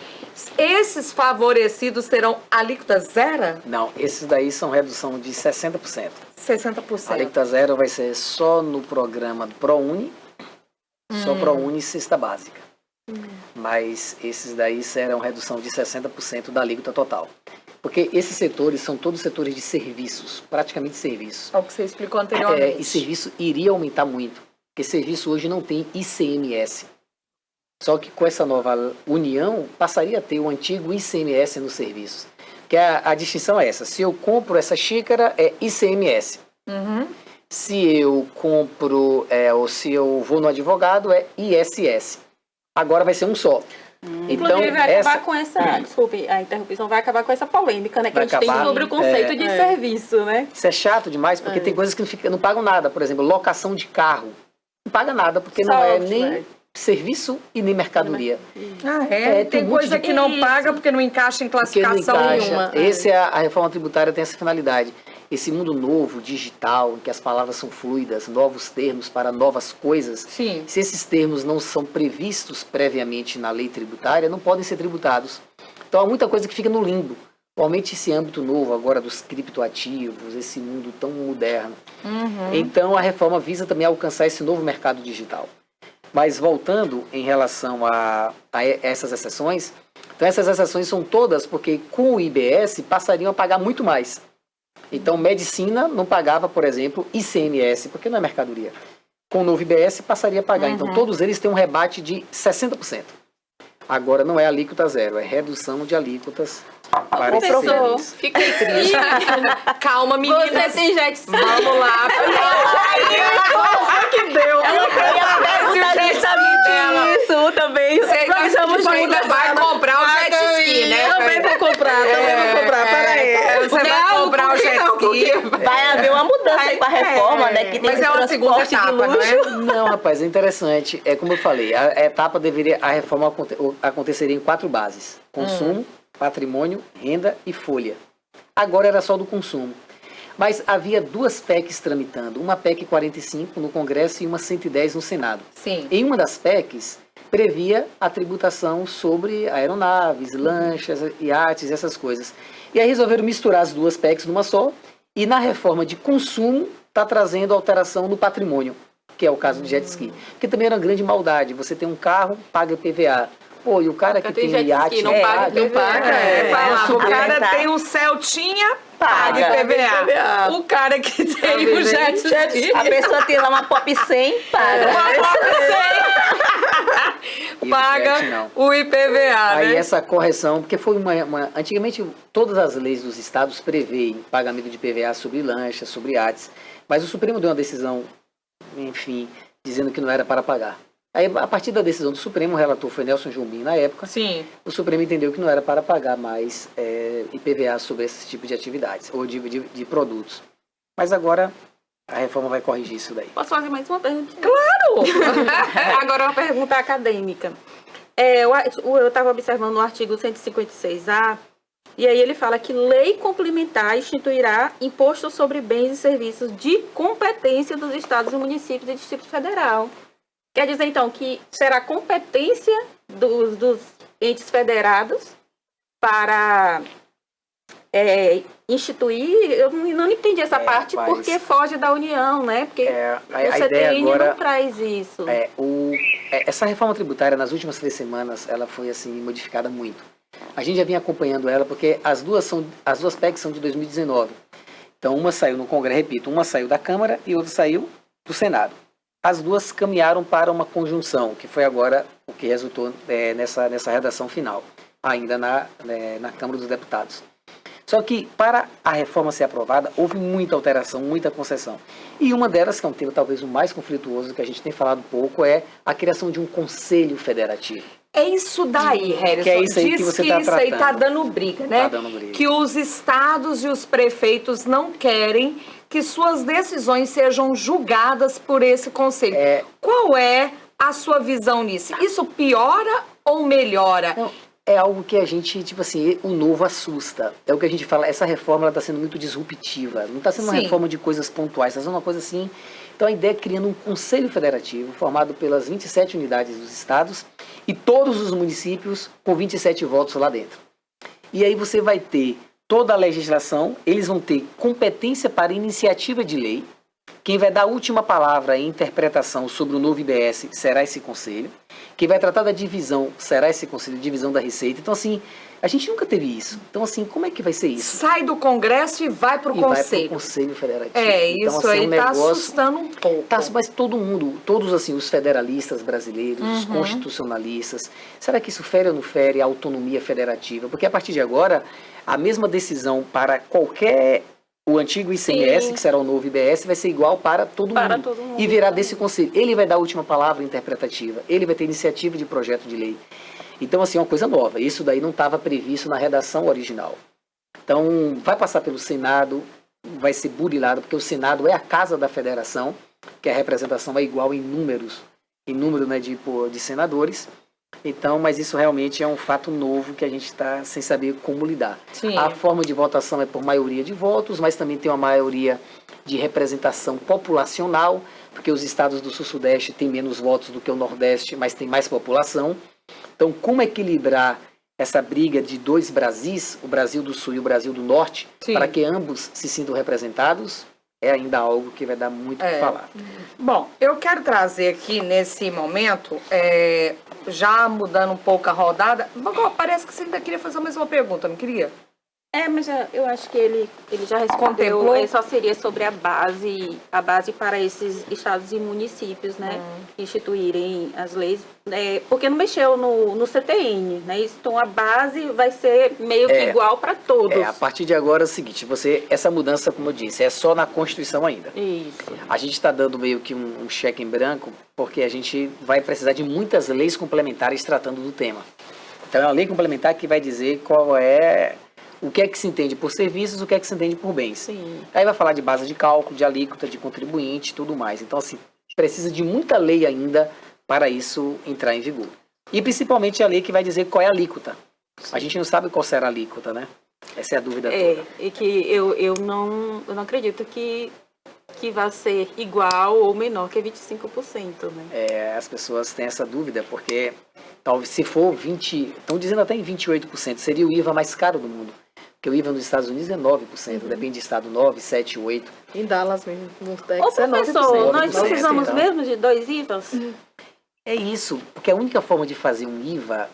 Esses favorecidos terão alíquota zero? Não, esses daí são redução de 60%. 60%. A alíquota zero vai ser só no programa do ProUni, só ProUni e cesta básica. Mas esses daí serão redução de 60% da alíquota total. Porque esses setores são todos setores de serviços, praticamente serviços. É o que você explicou anteriormente. E serviço iria aumentar muito, porque serviço hoje não tem ICMS. Só que com essa nova união, passaria a ter o antigo ICMS nos serviços. Que a distinção é essa: se eu compro essa xícara, é ICMS. Se eu compro, ou se eu vou no advogado, é ISS. Agora vai ser um só. Então, Inclusive, vai acabar com essa... Desculpe a interrupção, vai acabar com essa polêmica, né? Que Vai a gente tem acabar, sobre o conceito de serviço, né? Isso é chato demais, porque tem coisas que não pagam nada. Por exemplo, locação de carro. Não paga nada, porque não é nem serviço e nem mercadoria. Ah, é? Tem tem um monte coisa de- que não Isso. paga porque não encaixa em Porque não classificação encaixa. nenhuma. Esse é a reforma tributária tem essa finalidade. Esse mundo novo, digital, em que as palavras são fluidas, novos termos para novas coisas. Sim. Se esses termos não são previstos previamente na lei tributária, não podem ser tributados. Então há muita coisa que fica no limbo. Principalmente esse âmbito novo agora dos criptoativos, esse mundo tão moderno. Então a reforma visa também alcançar esse novo mercado digital. Mas voltando em relação a essas exceções, então essas exceções são todas porque com o IBS passariam a pagar muito mais. Então medicina não pagava, por exemplo, ICMS, porque não é mercadoria. Com o novo IBS passaria a pagar. Então todos eles têm um rebate de 60%. Agora não é alíquota zero, é redução de alíquotas para esses Professor, serviços. Fiquei triste. Calma, meninas. Você tem jet ski? Vamos lá. que deu? Ela queria perguntar justamente isso também. Você ainda vai comprar o jet ski, né? Também vou comprar, peraí. Você vai comprar o jet ski. Vai haver uma mudança aí com a reforma, né? Que tem Mas esse é uma segunda transporte de etapa, não luxo. é? Não, rapaz, é interessante. É como eu falei, a reforma aconteceria em 4 bases: consumo, patrimônio, renda e folha. Agora era só do consumo. Mas havia 2 PECs tramitando, uma PEC 45 no Congresso e uma 110 no Senado. Sim. Em uma das PECs, previa a tributação sobre aeronaves, lanchas, iates, essas coisas. E aí resolveram misturar as 2 PECs numa só, e na reforma de consumo está trazendo alteração no patrimônio, que é o caso do jet ski. Porque também era uma grande maldade, você tem um carro, paga IPVA. Pô, e o cara que tem jet iate ski, não não paga paga. Não paga, falava, o cara Apesar- tem um Celtinha, Paga. paga IPVA. O cara que tem um jet ski, A pessoa tem lá uma Pop 100, paga. E o paga jet não. o IPVA, Aí né? essa correção, porque foi antigamente todas as leis dos estados preveem pagamento de IPVA sobre lanchas, sobre iates, mas o Supremo deu uma decisão, enfim, dizendo que não era para pagar. Aí, a partir da decisão do Supremo, o relator foi Nelson Jobim na época, Sim. o Supremo entendeu que não era para pagar mais IPVA sobre esse tipo de atividades, ou de produtos. Mas agora a reforma vai corrigir isso daí. Posso fazer mais uma pergunta? Claro! Agora uma pergunta acadêmica. Eu estava observando no artigo 156A, e aí ele fala que lei complementar instituirá imposto sobre bens e serviços de competência dos estados, municípios e Distrito Federal. Quer dizer, então, que será competência dos entes federados para instituir. Eu não entendi essa parte mas- porque foge da União, né? Porque A o ideia CTN agora não traz isso. essa reforma tributária nas últimas 3 semanas ela foi assim modificada muito. A gente já vinha acompanhando ela porque as duas PECs são de 2019. Então uma saiu no Congresso, repito, uma saiu da Câmara e outra saiu do Senado. As duas caminharam para uma conjunção, que foi agora o que resultou nessa redação final, ainda na Câmara dos Deputados. Só que, para a reforma ser aprovada, houve muita alteração, muita concessão. E uma delas, que é um tema talvez o mais conflituoso, que a gente tem falado pouco, é a criação de um Conselho Federativo. É isso daí, Harrison. Que é isso aí que Diz você que tá isso aí tá tratando. dando briga, né? Tá dando briga. Que os estados e os prefeitos não querem que suas decisões sejam julgadas por esse conselho. Qual é a sua visão nisso? Isso piora ou melhora? Não, é algo que a gente, tipo assim, o novo assusta. É o que a gente fala, essa reforma está sendo muito disruptiva. Não está sendo uma Sim. reforma de coisas pontuais, está sendo uma coisa assim. Então a ideia é criando um conselho federativo formado pelas 27 unidades dos estados e todos os municípios com 27 votos lá dentro. E aí você vai ter toda a legislação, eles vão ter competência para iniciativa de lei. Quem vai dar a última palavra em interpretação sobre o novo IBS será esse conselho. Quem vai tratar da divisão será esse conselho, divisão da receita. Então, assim, a gente nunca teve isso. Então, assim, como é que vai ser isso? Sai do Congresso e vai pro E vai para o conselho. Conselho Federativo. Então, assim, aí um tá negócio- assustando um pouco. Tá, mas todo mundo, todos assim, os federalistas brasileiros, os constitucionalistas, será que isso fere ou não fere a autonomia federativa? Porque a partir de agora, a mesma decisão para o antigo ICMS, Sim. que será o novo IBS, vai ser igual para todo Para mundo. todo mundo. E virá desse conselho. Ele vai dar a última palavra interpretativa, ele vai ter iniciativa de projeto de lei. Então, assim, é uma coisa nova. Isso daí não estava previsto na redação original. Então, vai passar pelo Senado, vai ser burilado, porque o Senado é a casa da federação, que a representação é igual em números em número, né, de senadores. Então, mas isso realmente é um fato novo que a gente está sem saber como lidar. Sim. A forma de votação é por maioria de votos, mas também tem uma maioria de representação populacional, porque os estados do Sul-Sudeste têm menos votos do que o Nordeste, mas tem mais população. Então, como equilibrar essa briga de dois Brasis, o Brasil do Sul e o Brasil do Norte, Sim. para que ambos se sintam representados, é ainda algo que vai dar muito o que falar. Bom, eu quero trazer aqui nesse momento, já mudando um pouco a rodada, parece que você ainda queria fazer mais uma pergunta, não queria? Mas eu acho que ele já respondeu. Contemplou? Só seria sobre a base para esses estados e municípios, né, instituírem as leis, porque não mexeu no CTN, né? Então a base vai ser meio que igual para todos. A partir de agora é o seguinte, essa mudança, como eu disse, é só na Constituição ainda. Isso. A gente está dando meio que um cheque em branco, porque a gente vai precisar de muitas leis complementares tratando do tema. Então é uma lei complementar que vai dizer qual é o que é que se entende por serviços, o que é que se entende por bens. Sim. Aí vai falar de base de cálculo, de alíquota, de contribuinte e tudo mais. Então, assim, precisa de muita lei ainda para isso entrar em vigor. E principalmente a lei que vai dizer qual é a alíquota. A gente não sabe qual será a alíquota, né? Essa é a dúvida toda. E que eu não acredito que vai ser igual ou menor que 25%, né? As pessoas têm essa dúvida, porque talvez se for 20%, estão dizendo até em 28%, seria o IVA mais caro do mundo. Porque o IVA nos Estados Unidos é 9%, depende de estado, 9%, 7%, 8%. Em Dallas mesmo, no Ô, Texas é 9%. professor, nós 9%, precisamos então. mesmo de 2 IVAs? É isso, porque a única forma de fazer um IVA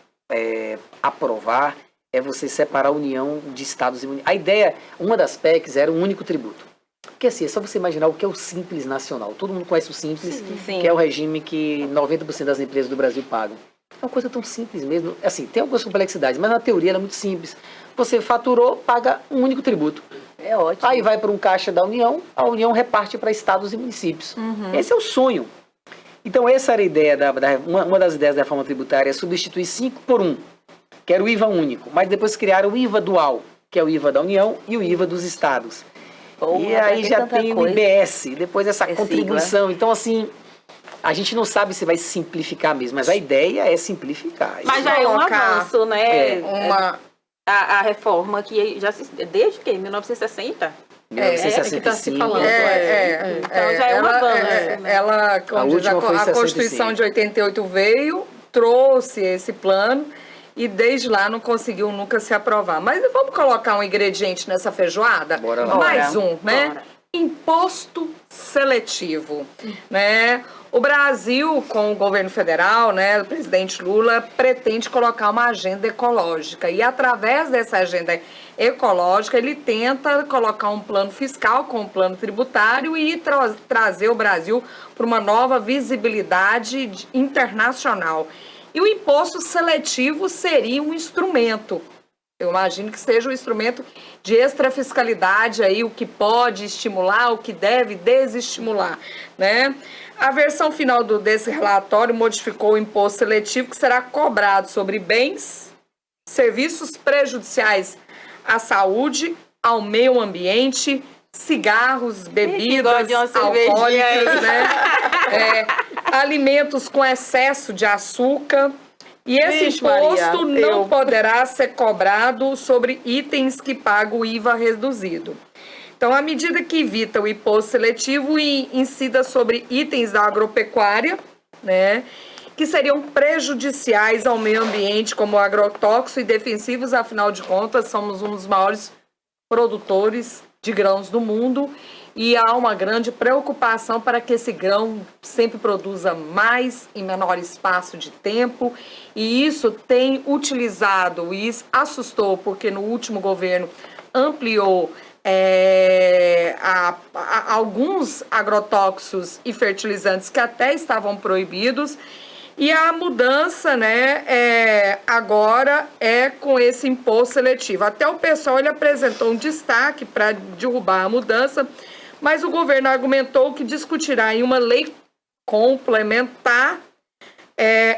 aprovar é você separar a união de estados e municípios. A ideia, uma das PECs era um único tributo. Porque assim, é só você imaginar o que é o Simples Nacional. Todo mundo conhece o Simples, Sim. que é o regime que 90% das empresas do Brasil pagam. É uma coisa tão simples mesmo. Assim, tem algumas complexidades, mas na teoria ela é muito simples. Você faturou, paga um único tributo. É ótimo. Aí vai para um caixa da União, a União reparte para estados e municípios. Esse é o sonho. Então essa era a ideia, uma das ideias da reforma tributária, é substituir 5 por 1, que era o IVA único. Mas depois criaram o IVA dual, que é o IVA da União e o IVA dos estados. Porra, E aí já tem o coisa. IBS, depois essa É contribuição. Então assim, a gente não sabe se vai simplificar mesmo, mas a ideia é simplificar. Mas já é um colocar, avanço, né? A A reforma que já se... Desde que? 1960? É que tá se 1965. falando. Então já é um avanço, né? Ela, como A diz, última foi em a Constituição 65. de 88 veio, trouxe esse plano e desde lá não conseguiu nunca se aprovar. Mas vamos colocar um ingrediente nessa feijoada? Bora lá. Mais um, né? Bora. Imposto seletivo, né? O Brasil, com o governo federal, né, o presidente Lula, pretende colocar uma agenda ecológica. E através dessa agenda ecológica, ele tenta colocar um plano fiscal com um plano tributário e trazer o Brasil para uma nova visibilidade internacional. E o imposto seletivo seria um instrumento. Eu imagino que seja um instrumento de extrafiscalidade aí, o que pode estimular, o que deve desestimular, né? A versão final desse relatório modificou o imposto seletivo que será cobrado sobre bens, serviços prejudiciais à saúde, ao meio ambiente, cigarros, bebidas de uma cervejinha alcoólicas, né? Alimentos com excesso de açúcar. E esse Vixe, imposto Maria, não poderá ser cobrado sobre itens que pagam o IVA reduzido. Então, a medida que evita o imposto seletivo e incida sobre itens da agropecuária, né, que seriam prejudiciais ao meio ambiente, como agrotóxicos e defensivos, afinal de contas, somos um dos maiores produtores de grãos do mundo e há uma grande preocupação para que esse grão sempre produza mais em menor espaço de tempo e isso tem utilizado, e isso assustou, porque no último governo ampliou alguns agrotóxicos e fertilizantes que até estavam proibidos. E a mudança, né, agora é com esse imposto seletivo. Até o pessoal ele apresentou um destaque para derrubar a mudança, mas o governo argumentou que discutirá em uma lei complementar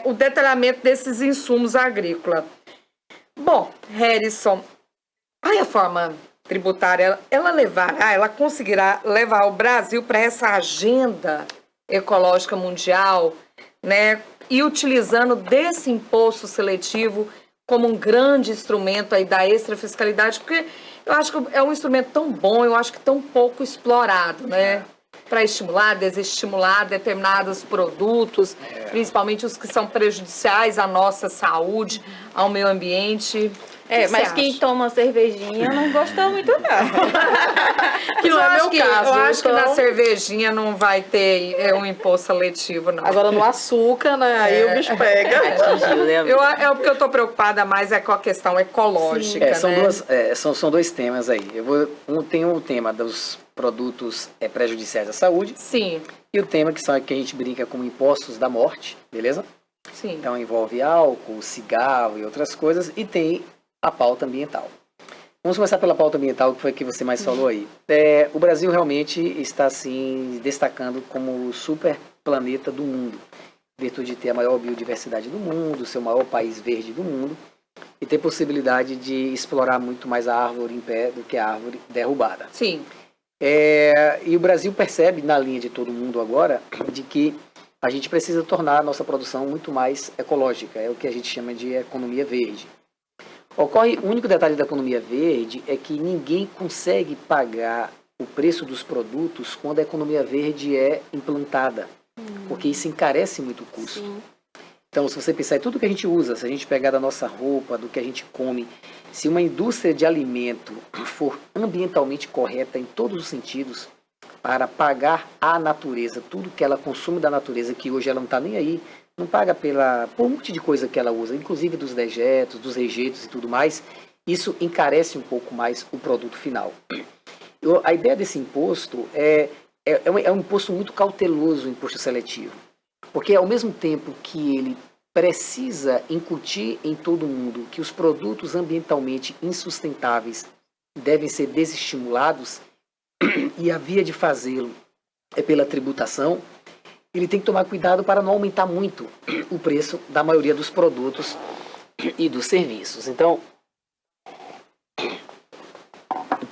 o detalhamento desses insumos agrícolas. Bom, Harrison, a reforma tributária, ela conseguirá levar o Brasil para essa agenda ecológica mundial, né? E utilizando desse imposto seletivo como um grande instrumento aí da extrafiscalidade, porque eu acho que é um instrumento tão bom, eu acho que tão pouco explorado, né? Para estimular, desestimular determinados produtos, principalmente os que são prejudiciais à nossa saúde, ao meio ambiente. Mas quem toma cervejinha não gosta muito, não. Que não é meu caso. Eu acho que então- na cervejinha não vai ter um imposto seletivo, não. Agora no açúcar, né? Aí o bicho pega. Atingiu, né? É o que eu estou preocupada mais é com a questão ecológica, São, né? são dois temas aí. Tem o tema dos produtos prejudiciais à saúde Sim, e o tema que a gente brinca como impostos da morte, beleza? sim. Então envolve álcool, cigarro e outras coisas, e tem a pauta ambiental. Vamos começar pela pauta ambiental, que foi a que você mais falou aí. O Brasil realmente está se destacando como o super planeta do mundo, em virtude de ter a maior biodiversidade do mundo, ser o maior país verde do mundo, e ter possibilidade de explorar muito mais a árvore em pé do que a árvore derrubada. Sim, E o Brasil percebe, na linha de todo mundo agora, de que a gente precisa tornar a nossa produção muito mais ecológica, é o que a gente chama de economia verde. O único detalhe da economia verde é que ninguém consegue pagar o preço dos produtos quando a economia verde é implantada, porque isso encarece muito o custo. Sim. Então, se você pensar em tudo que a gente usa, se a gente pegar da nossa roupa, do que a gente come, se uma indústria de alimento for ambientalmente correta em todos os sentidos, para pagar à natureza tudo que ela consome da natureza, que hoje ela não está nem aí, não paga por um monte de coisa que ela usa, inclusive dos dejetos, dos rejeitos e tudo mais, isso encarece um pouco mais o produto final. A ideia desse imposto é um imposto muito cauteloso, o imposto seletivo, porque ao mesmo tempo que ele precisa incutir em todo mundo que os produtos ambientalmente insustentáveis devem ser desestimulados, e a via de fazê-lo é pela tributação, ele tem que tomar cuidado para não aumentar muito o preço da maioria dos produtos e dos serviços. Então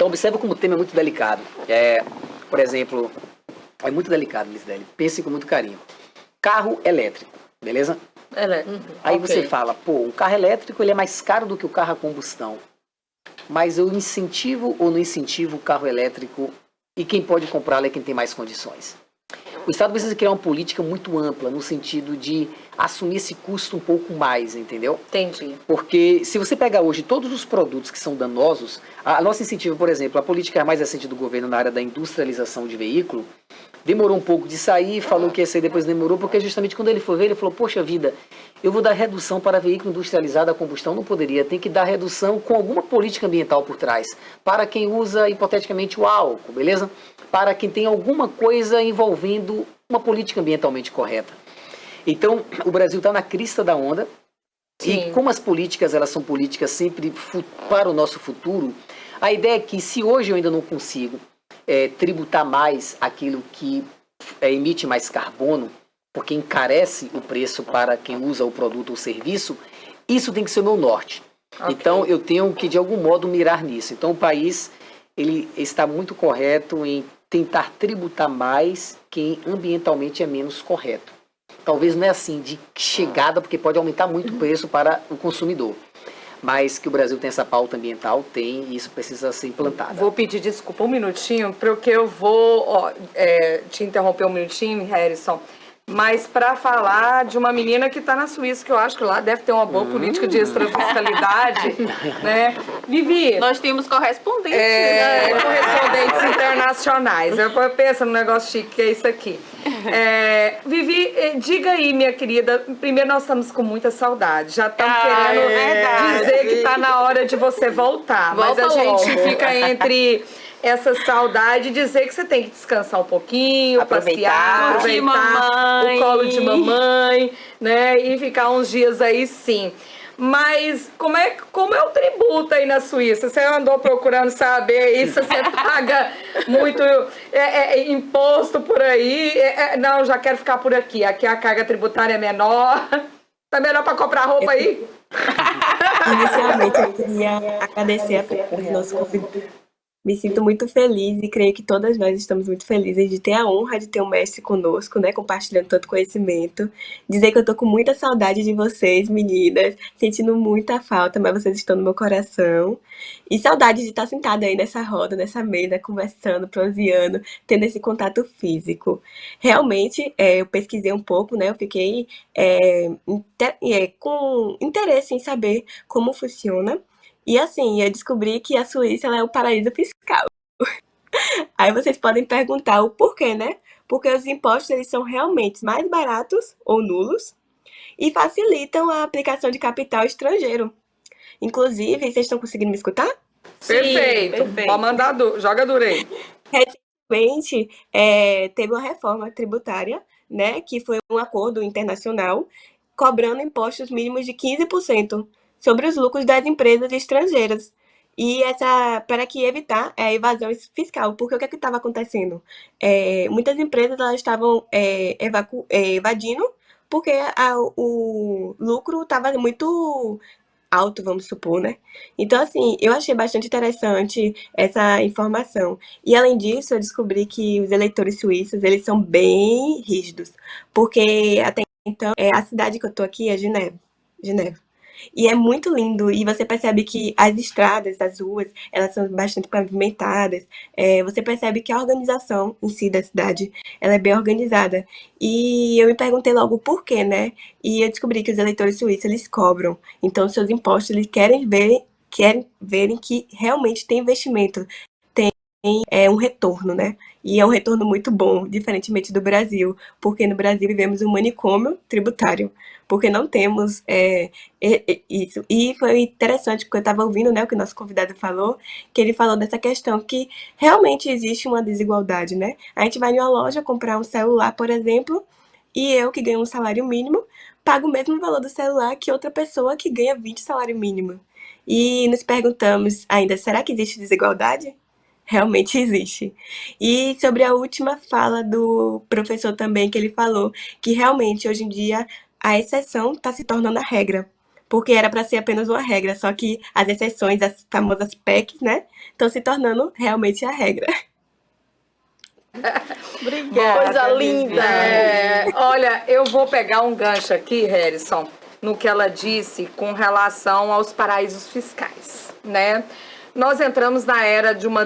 observa como o tema é muito delicado. Por exemplo, é muito delicado, Lisdeli. Pense com muito carinho. Carro elétrico, beleza? Aí você fala, um carro elétrico ele é mais caro do que o carro a combustão. Mas eu incentivo ou não incentivo o carro elétrico, e quem pode comprá-lo é quem tem mais condições. O Estado precisa criar uma política muito ampla, no sentido de assumir esse custo um pouco mais, entendeu? entendi. Porque se você pegar hoje todos os produtos que são danosos, a nossa incentivo, por exemplo, a política mais recente do governo na área da industrialização de veículo, demorou um pouco de sair, falou que ia sair, depois demorou, porque justamente quando ele foi ver, ele falou, poxa vida, eu vou dar redução para veículo industrializado a combustão, não poderia, tem que dar redução com alguma política ambiental por trás, para quem usa hipoteticamente o álcool, beleza? Para quem tem alguma coisa envolvendo uma política ambientalmente correta. Então, o Brasil está na crista da onda, Sim. e como as políticas, elas são políticas sempre para o nosso futuro, a ideia é que se hoje eu ainda não consigo tributar mais aquilo que emite mais carbono, porque encarece o preço para quem usa o produto ou serviço, isso tem que ser o meu norte. Ok. Então, eu tenho que, de algum modo, mirar nisso. Então, o país ele está muito correto em tentar tributar mais quem ambientalmente é menos correto. Talvez não é assim de chegada, porque pode aumentar muito o preço para o consumidor. Mas que o Brasil tem essa pauta ambiental, tem, e isso precisa ser implantado. Vou pedir desculpa um minutinho, porque eu vou te interromper um minutinho, Harrison, mas para falar de uma menina que está na Suíça, que eu acho que lá deve ter uma boa política de extrafiscalidade, né? Vivi, Nós temos correspondentes, né? correspondentes internacionais. Eu penso num negócio chique que é isso aqui. Vivi, diga aí, minha querida, primeiro nós estamos com muita saudade, já estamos querendo verdade. dizer que está na hora de você voltar, Volta mas a gente logo. fica entre essa saudade e dizer que você tem que descansar um pouquinho, Aproveitar. passear, Curtir aproveitar mamãe. o colo de mamãe, né, e ficar uns dias aí sim. Mas como é o tributo aí na Suíça? Você andou procurando saber isso? Você paga muito imposto por aí? Não, já quero ficar por aqui. Aqui a carga tributária é menor. Tá melhor para comprar roupa aí? Inicialmente, eu queria agradecer a todos os nossos convidados Me sinto muito feliz e creio que todas nós estamos muito felizes de ter a honra de ter um mestre conosco, né, compartilhando tanto conhecimento. Dizer que eu tô com muita saudade de vocês, meninas, sentindo muita falta, mas vocês estão no meu coração. E saudade de estar sentada aí nessa roda, nessa mesa, conversando, proseando, tendo esse contato físico. Realmente, eu pesquisei um pouco, né, eu fiquei com interesse em saber como funciona. E assim, eu descobri que a Suíça ela é o paraíso fiscal. Aí vocês podem perguntar o porquê, né? Porque os impostos eles são realmente mais baratos ou nulos e facilitam a aplicação de capital estrangeiro. Inclusive, vocês estão conseguindo me escutar? Perfeito. perfeito. Pode mandar, joga duro aí. Recentemente, teve uma reforma tributária, né? Que foi um acordo internacional cobrando impostos mínimos de 15% sobre os lucros das empresas estrangeiras. E essa, para que evitar a evasão fiscal, porque o que estava acontecendo? Muitas empresas elas estavam evadindo porque o lucro estava muito alto, vamos supor, né? Então, assim, eu achei bastante interessante essa informação. E, além disso, eu descobri que os eleitores suíços, eles são bem rígidos, porque até então, a cidade que eu tô aqui é Genebra. E é muito lindo, e você percebe que as estradas, as ruas, elas são bastante pavimentadas. Você percebe que a organização em si da cidade, ela é bem organizada. E eu me perguntei logo por quê, né? E eu descobri que os eleitores suíços, eles cobram. Então, os seus impostos, eles querem verem que realmente tem investimento, um retorno, né? E é um retorno muito bom, diferentemente do Brasil, porque no Brasil vivemos um manicômio tributário, porque não temos isso. E foi interessante, porque eu estava ouvindo, né, o que o nosso convidado falou, que ele falou dessa questão que realmente existe uma desigualdade, né? A gente vai em uma loja comprar um celular, por exemplo, e eu, que ganho um salário mínimo, pago o mesmo valor do celular que outra pessoa que ganha 20 salário mínimo. E nos perguntamos ainda, será que existe desigualdade? Realmente existe. E sobre a última fala do professor também, que ele falou que realmente hoje em dia a exceção está se tornando a regra. Porque era para ser apenas uma regra, só que as exceções, as famosas PECs, né, estão se tornando realmente a regra. Obrigada. Coisa linda. Olha, eu vou pegar um gancho aqui, Harrison, no que ela disse com relação aos paraísos fiscais, né? Nós entramos na era de uma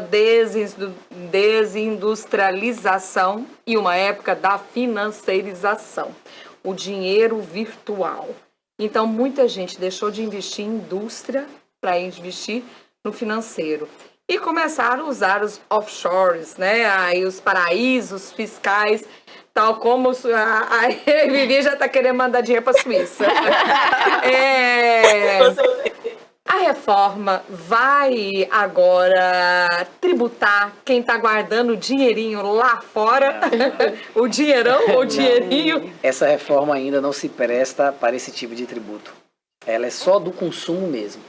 desindustrialização e uma época da financeirização, o dinheiro virtual. Então, muita gente deixou de investir em indústria para investir no financeiro. E começaram a usar os offshores, né? Aí os paraísos fiscais, tal como a Vivi já está querendo mandar dinheiro para a Suíça. A reforma vai agora tributar quem está guardando dinheirinho lá fora? O dinheirão, o dinheirinho? Essa reforma ainda não se presta para esse tipo de tributo. Ela é só do consumo mesmo.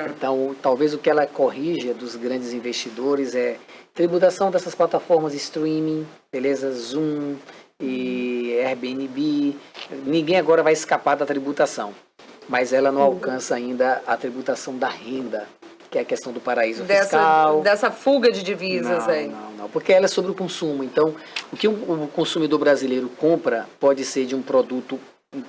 Então, talvez o que ela corrija dos grandes investidores é tributação dessas plataformas de streaming, beleza? Zoom e Airbnb. Ninguém agora vai escapar da tributação, mas ela não alcança ainda a tributação da renda, que é a questão do paraíso fiscal. Dessa fuga de divisas aí. Não, porque ela é sobre o consumo. Então, o que o consumidor brasileiro compra pode ser de um produto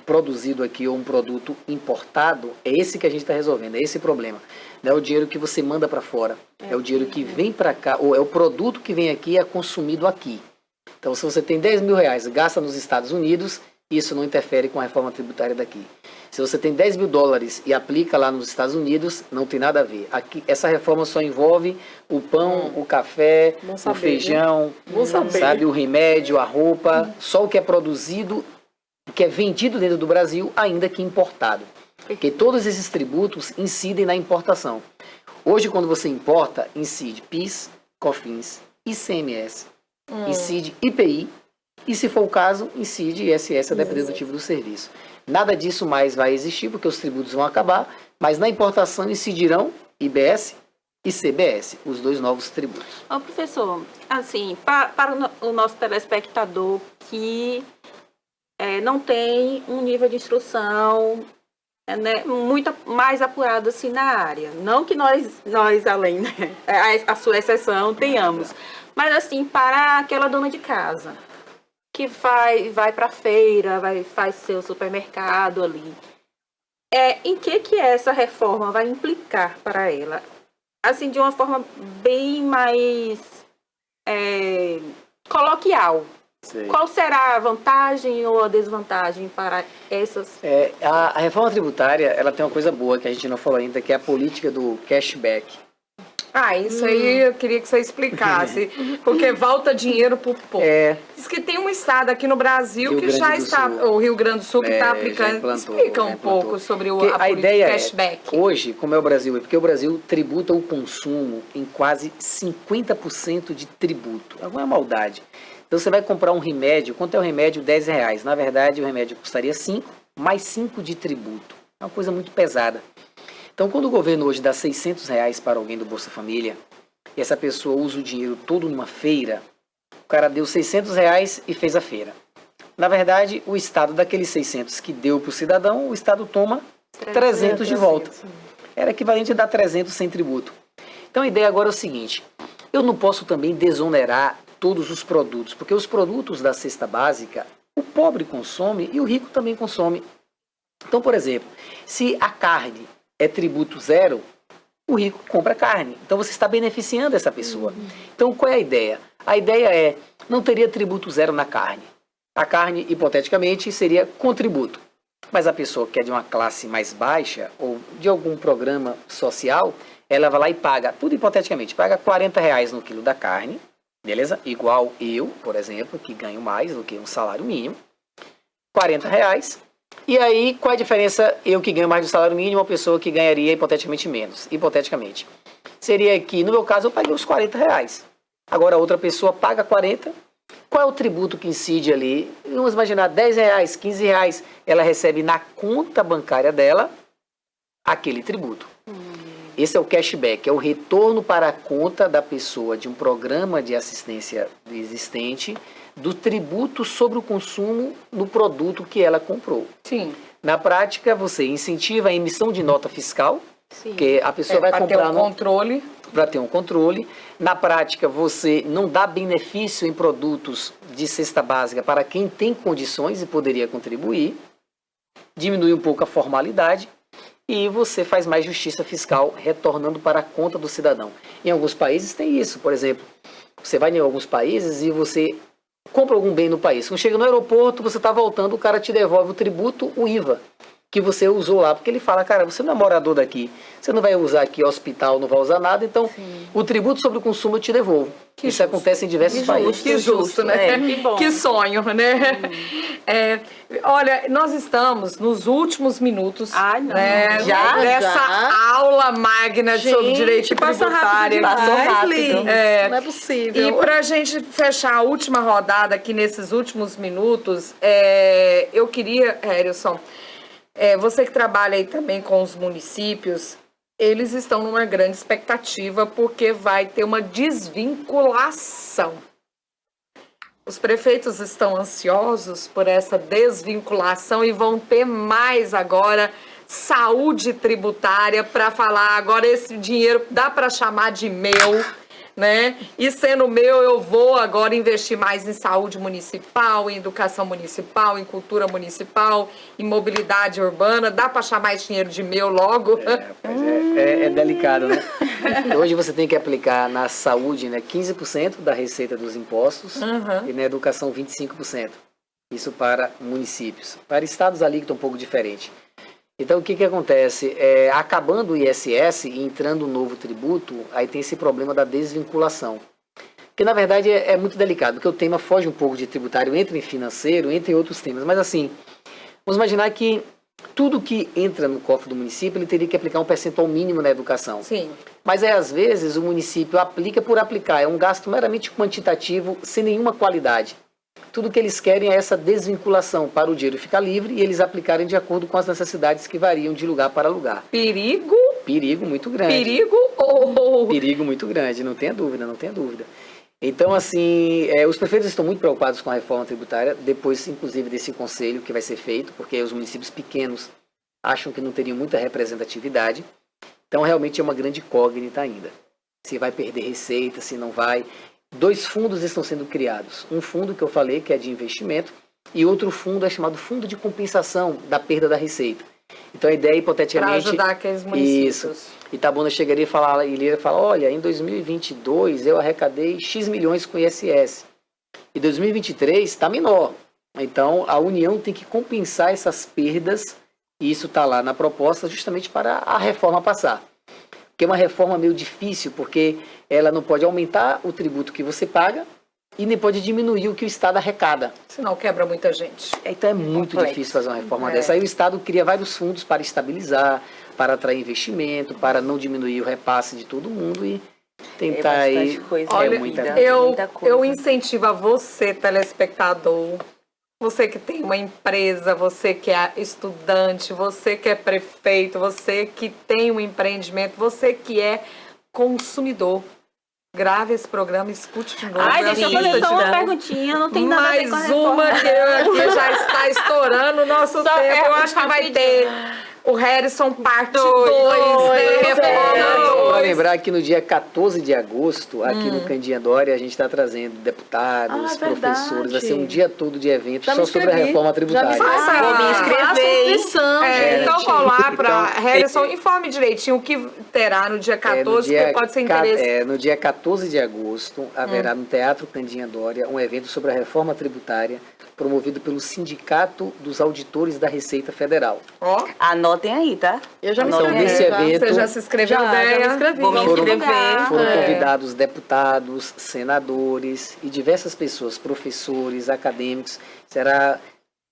produzido aqui ou um produto importado, é esse que a gente está resolvendo, é esse problema. Não é o dinheiro que você manda para fora, é o dinheiro que vem para cá, ou é o produto que vem aqui e é consumido aqui. Então, se você tem 10 mil reais, gasta nos Estados Unidos, isso não interfere com a reforma tributária daqui. Se você tem 10 mil dólares e aplica lá nos Estados Unidos, não tem nada a ver. Aqui, essa reforma só envolve o pão, o café, o feijão, sabe, o remédio, a roupa, só o que é produzido, o que é vendido dentro do Brasil, ainda que importado. Porque todos esses tributos incidem na importação. Hoje, quando você importa, incide PIS, COFINS, ICMS, incide IPI, e se for o caso, incide ISS, a depender do tipo do serviço. Nada disso mais vai existir, porque os tributos vão acabar, mas na importação incidirão IBS e CBS, os dois novos tributos. Ô, professor, assim, para o nosso telespectador que não tem um nível de instrução né, muito mais apurado assim na área. Não que nós além, né, a sua exceção, tenhamos. Mas assim, para aquela dona de casa, que vai para a feira, faz seu supermercado ali. Em que essa reforma vai implicar para ela? Assim, de uma forma bem mais coloquial. Sei. Qual será a vantagem ou a desvantagem para essas? A reforma tributária, ela tem uma coisa boa que a gente não falou ainda, que é a política do cashback. Isso aí eu queria que você explicasse, porque volta dinheiro pro povo. Diz que tem um estado aqui no Brasil Rio que Grande já do está, Sul. o Rio Grande do Sul, que está Já aplicando. implantou, Explica um já implantou. pouco sobre Porque a política ideia cashback. hoje, como é o Brasil, é porque o Brasil tributa o consumo em quase 50% de tributo. Alguma maldade. Então você vai comprar um remédio, quanto é o remédio? R$10. Na verdade, o remédio custaria 5, mais 5 de tributo. É uma coisa muito pesada. Então, quando o governo hoje dá R$600 para alguém do Bolsa Família, e essa pessoa usa o dinheiro todo numa feira, o cara deu R$600 e fez a feira. Na verdade, o Estado daqueles 600 que deu para o cidadão, o Estado toma 300 de volta. Era equivalente a dar 300 sem tributo. Então a ideia agora é o seguinte, eu não posso também desonerar todos os produtos, porque os produtos da cesta básica, o pobre consome e o rico também consome. Então, por exemplo, se a carne é tributo zero, o rico compra carne. Então você está beneficiando essa pessoa. Então qual é a ideia? A ideia é, não teria tributo zero na carne. A carne, hipoteticamente, seria com tributo. Mas a pessoa que é de uma classe mais baixa ou de algum programa social, ela vai lá e paga, tudo hipoteticamente, paga R$40 no quilo da carne, beleza? Igual eu, por exemplo, que ganho mais do que um salário mínimo, R$40. E aí, qual é a diferença eu que ganho mais do salário mínimo, uma pessoa que ganharia hipoteticamente menos? Hipoteticamente. Seria que, no meu caso, eu paguei os R$40. Agora a outra pessoa paga 40. Qual é o tributo que incide ali? Vamos imaginar, R$10, R$15, ela recebe na conta bancária dela aquele tributo. Esse é o cashback, é o retorno para a conta da pessoa de um programa de assistência existente do tributo sobre o consumo do produto que ela comprou. Sim. Na prática, você incentiva a emissão de nota fiscal, Sim. que a pessoa vai Para ter comprar um controle. para ter um controle. Na prática, você não dá benefício em produtos de cesta básica para quem tem condições e poderia contribuir. Diminui um pouco a formalidade. E você faz mais justiça fiscal retornando para a conta do cidadão. Em alguns países tem isso. Por exemplo, você vai em alguns países e você compra algum bem no país. Quando chega no aeroporto, você está voltando, o cara te devolve o tributo, o IVA, que você usou lá. Porque ele fala, cara, você não é morador daqui, você não vai usar aqui hospital, não vai usar nada, então o tributo sobre o consumo eu te devolvo. Isso acontece em diversos países. Que justo, né? Que bom. Que sonho, né? Olha, nós estamos nos últimos minutos, Ai, não. né, Já? dessa aula magna sobre direito passa rápido tributário. demais, Li. Não Não é possível. E para a gente fechar a última rodada aqui nesses últimos minutos, eu queria, Harrison, você que trabalha aí também com os municípios, eles estão numa grande expectativa porque vai ter uma desvinculação. Os prefeitos estão ansiosos por essa desvinculação e vão ter mais agora saúde tributária para falar, agora esse dinheiro dá para chamar de meu, né? E sendo meu, eu vou agora investir mais em saúde municipal, em educação municipal, em cultura municipal, em mobilidade urbana. Dá para chamar esse dinheiro de meu logo? É delicado, né? Hoje você tem que aplicar na saúde, né, 15% da receita dos impostos e na educação 25%. Isso para municípios. Para estados ali que estão um pouco diferente. Então o que acontece? Acabando o ISS e entrando um novo tributo, aí tem esse problema da desvinculação. Que na verdade é muito delicado, porque o tema foge um pouco de tributário, entra em financeiro, entra em outros temas. Mas assim, vamos imaginar que tudo que entra no cofre do município, ele teria que aplicar um percentual mínimo na educação. Sim. Mas às vezes o município aplica por aplicar, é um gasto meramente quantitativo, sem nenhuma qualidade. Tudo que eles querem é essa desvinculação para o dinheiro ficar livre e eles aplicarem de acordo com as necessidades que variam de lugar para lugar. Perigo? Perigo muito grande. Perigo ou... Perigo muito grande, não tenha dúvida, não tenha dúvida. Então, assim, os prefeitos estão muito preocupados com a reforma tributária, depois, inclusive, desse conselho que vai ser feito, porque os municípios pequenos, acham que não teriam muita representatividade. Então, realmente é uma grande incógnita ainda. Se vai perder receita, se não vai. 2 fundos estão sendo criados. Um fundo que eu falei, que é de investimento, e outro fundo é chamado Fundo de Compensação da Perda da Receita. Então, a ideia, Para hipoteticamente... ajudar aqueles municípios. Isso. Itabuna chegaria e falar, ele ia falar, olha, em 2022 eu arrecadei X milhões com ISS. E 2023 está menor. Então, a União tem que compensar essas perdas, e isso está lá na proposta, justamente para a reforma passar. Porque é uma reforma meio difícil, porque ela não pode aumentar o tributo que você paga e nem pode diminuir o que o Estado arrecada. Senão quebra muita gente. Então é muito Complexo. difícil fazer uma reforma É. dessa. Aí o Estado cria vários fundos para estabilizar, para atrair investimento, para não diminuir o repasse de todo mundo e tentar aí... coisa Olha, muita eu coisa. incentivo a você, telespectador, você que tem uma empresa, você que é estudante, você que é prefeito, você que tem um empreendimento, você que é consumidor. Grave esse programa e escute de novo. Ai, deixa eu fazer só uma Assista. perguntinha, não tem nada a ver Mais com a reforma. uma que aqui já está estourando o nosso Só tempo. é Eu acho que vai rapidinho. ter o Harrison parte 2, Dois, reforma Para 2. lembrar que no dia 14 de agosto, aqui no Candinha Dória, a gente está trazendo deputados, Ah, verdade. professores, vai ser um dia todo de evento Já só me sobre a inscrevi. reforma Já tributária. me Faça- Vou me inscrever, Faça hein? inscrição, Então, gente. colar para Então, Harrison, informe direitinho o que terá no dia 14, porque pode ser interesse. No dia 14 de agosto, haverá no Teatro Candinha Dória um evento sobre a reforma tributária promovido pelo Sindicato dos Auditores da Receita Federal. Ó, Anotem aí, tá? Eu já me Então, inscrevi. nesse já. evento- você já se inscreveu, Já me Deia? inscrevi. Vou me Foram- inscrever. Foram É. convidados deputados, senadores e diversas pessoas, professores, acadêmicos. Será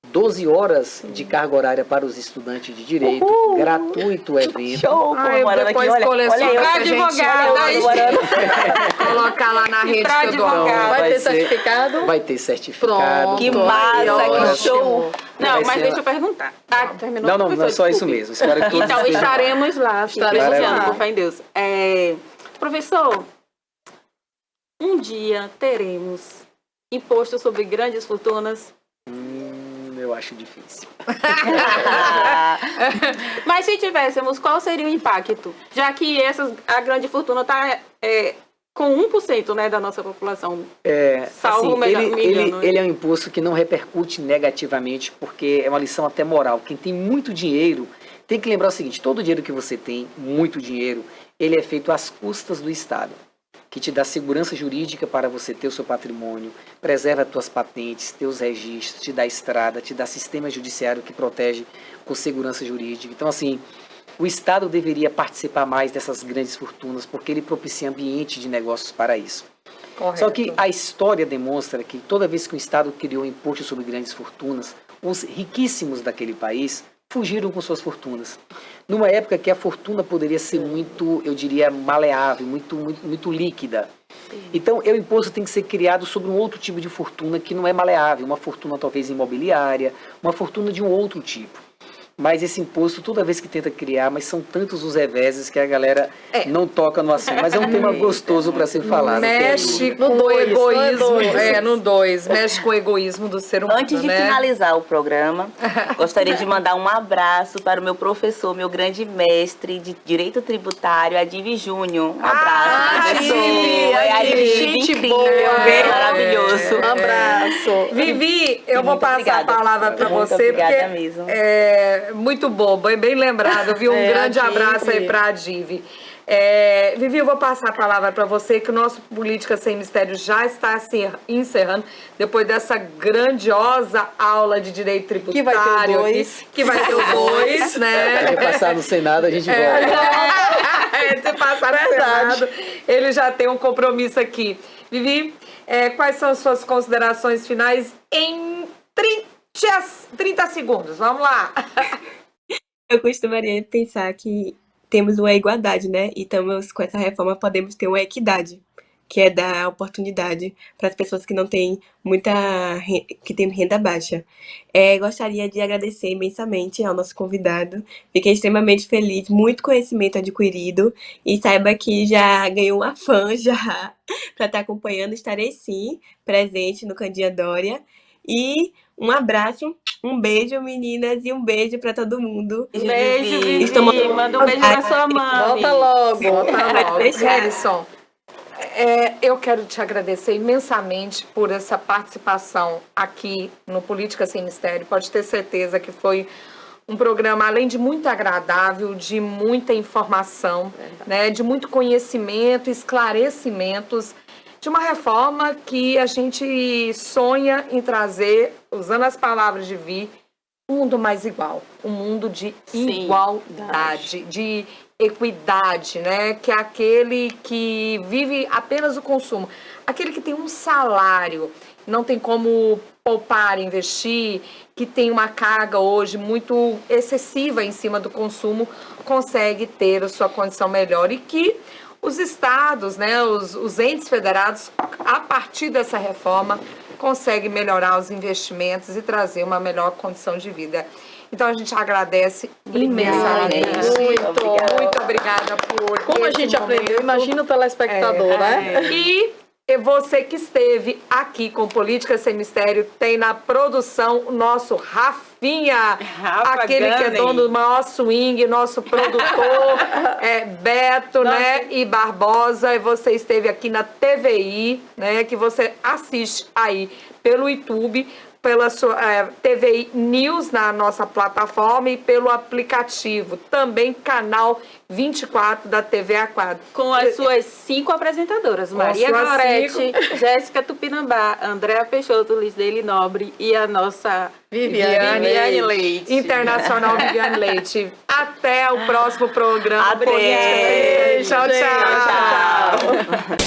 12 horas de carga horária para os estudantes de direito, gratuito o evento. Show! Ah, eu comemorando depois aqui, olha, coleciono olha eu, pra gente, advogada, olha eu comemorando. Colocar lá na rede pra que eu dou. advogar. Vai ter ser- certificado? Vai ter certificado. Pronto. Que Pronto. massa, que Ótimo. show! Não, Vai mas ser deixa lá. eu perguntar. Ah, terminou? Não, Professor, só isso desculpe. mesmo. Espero que todos Então estejam lá. estaremos lá, Estaremos prestigiando, lá. por fé em Deus. Professor, um dia teremos imposto sobre grandes fortunas, Eu acho difícil. mas se tivéssemos, qual seria o impacto? Já que a grande fortuna está com 1%, né, da nossa população. Salvo Assim, mediano. ele é um imposto que não repercute negativamente, porque é uma lição até moral. Quem tem muito dinheiro, tem que lembrar o seguinte, todo o dinheiro que você tem, muito dinheiro, ele é feito às custas do Estado, que te dá segurança jurídica para você ter o seu patrimônio, preserva as tuas patentes, teus registros, te dá estrada, te dá sistema judiciário que protege com segurança jurídica. Então, assim, o Estado deveria participar mais dessas grandes fortunas, porque ele propicia ambiente de negócios para isso. Correto. Só que a história demonstra que toda vez que o Estado criou um imposto sobre grandes fortunas, os riquíssimos daquele país fugiram com suas fortunas. Numa época que a fortuna poderia ser muito, eu diria, maleável, muito líquida. Então, o imposto tem que ser criado sobre um outro tipo de fortuna que não é maleável, uma fortuna talvez imobiliária, uma fortuna de um outro tipo. Mas esse imposto, toda vez que tenta criar, mas são tantos os reveses que a galera não toca no assunto. Mas é um tema gostoso para ser falado. Mexe No com o dois, egoísmo. no dois. No 2. Mexe com o egoísmo do ser humano. Antes de né? finalizar o programa, gostaria de mandar um abraço para o meu professor, meu grande mestre de Direito Tributário, Adive Júnior. Um abraço, professor. Adive, gente incrível, boa. maravilhoso. Um abraço. Vivi, eu vou Muito passar obrigada. a palavra para Muito você, obrigada porque mesmo. é muito bom, bem lembrado, viu? Um É, grande Adive. abraço aí para a Divi. Vivi, eu vou passar a palavra para você, que o nosso Política Sem Mistério já está se encerrando, depois dessa grandiosa aula de Direito Tributário. Que vai ter o 2. Que vai ter o 2, né? Se passar no Senado, a gente volta. Se passar no Senado, ele já tem um compromisso aqui. Vivi, quais são as suas considerações finais em 30 segundos? Vamos lá. Eu costumaria pensar que temos uma igualdade, né? E com essa reforma podemos ter uma equidade, que é dar oportunidade para as pessoas que não têm que têm renda baixa. Gostaria de agradecer imensamente ao nosso convidado. Fiquei extremamente feliz, muito conhecimento adquirido e saiba que já ganhou uma fã já para estar acompanhando. Estarei sim presente no Candinha Dória. E Um abraço, um beijo, meninas, e um beijo para todo mundo. Beijo, Vivi. Estou Manda um beijo pra sua mãe. Volta logo. Harrison, eu quero te agradecer imensamente por essa participação aqui no Política Sem Mistério. Pode ter certeza que foi um programa, além de muito agradável, de muita informação, né, de muito conhecimento, esclarecimentos, de uma reforma que a gente sonha em trazer, usando as palavras de Vi, um mundo mais igual, um mundo de igualdade, de equidade, né? Que é aquele que vive apenas o consumo, aquele que tem um salário, não tem como poupar, investir, que tem uma carga hoje muito excessiva em cima do consumo, consegue ter a sua condição melhor e que os estados, né, os entes federados, a partir dessa reforma, conseguem melhorar os investimentos e trazer uma melhor condição de vida. Então, a gente agradece imensamente. Muito obrigada por Como a esse gente momento. aprendeu, imagina o telespectador, né? E você que esteve aqui com Política Sem Mistério, tem na produção o nosso Rafinha, aquele que é dono do maior swing, nosso produtor, Beto, né, e Barbosa. E você esteve aqui na TVI, né, que você assiste aí pelo YouTube, pela sua TVI News na nossa plataforma e pelo aplicativo, também canal 24 da TV A4. Com as suas 5 apresentadoras, Maria suas Gorete, Jéssica Tupinambá, Andréa Peixoto, Lisdeile Nobre e a nossa Viviane Leite. Internacional Viviane Leite. Até o próximo programa. Adeus. Tchau, tchau. Tchau.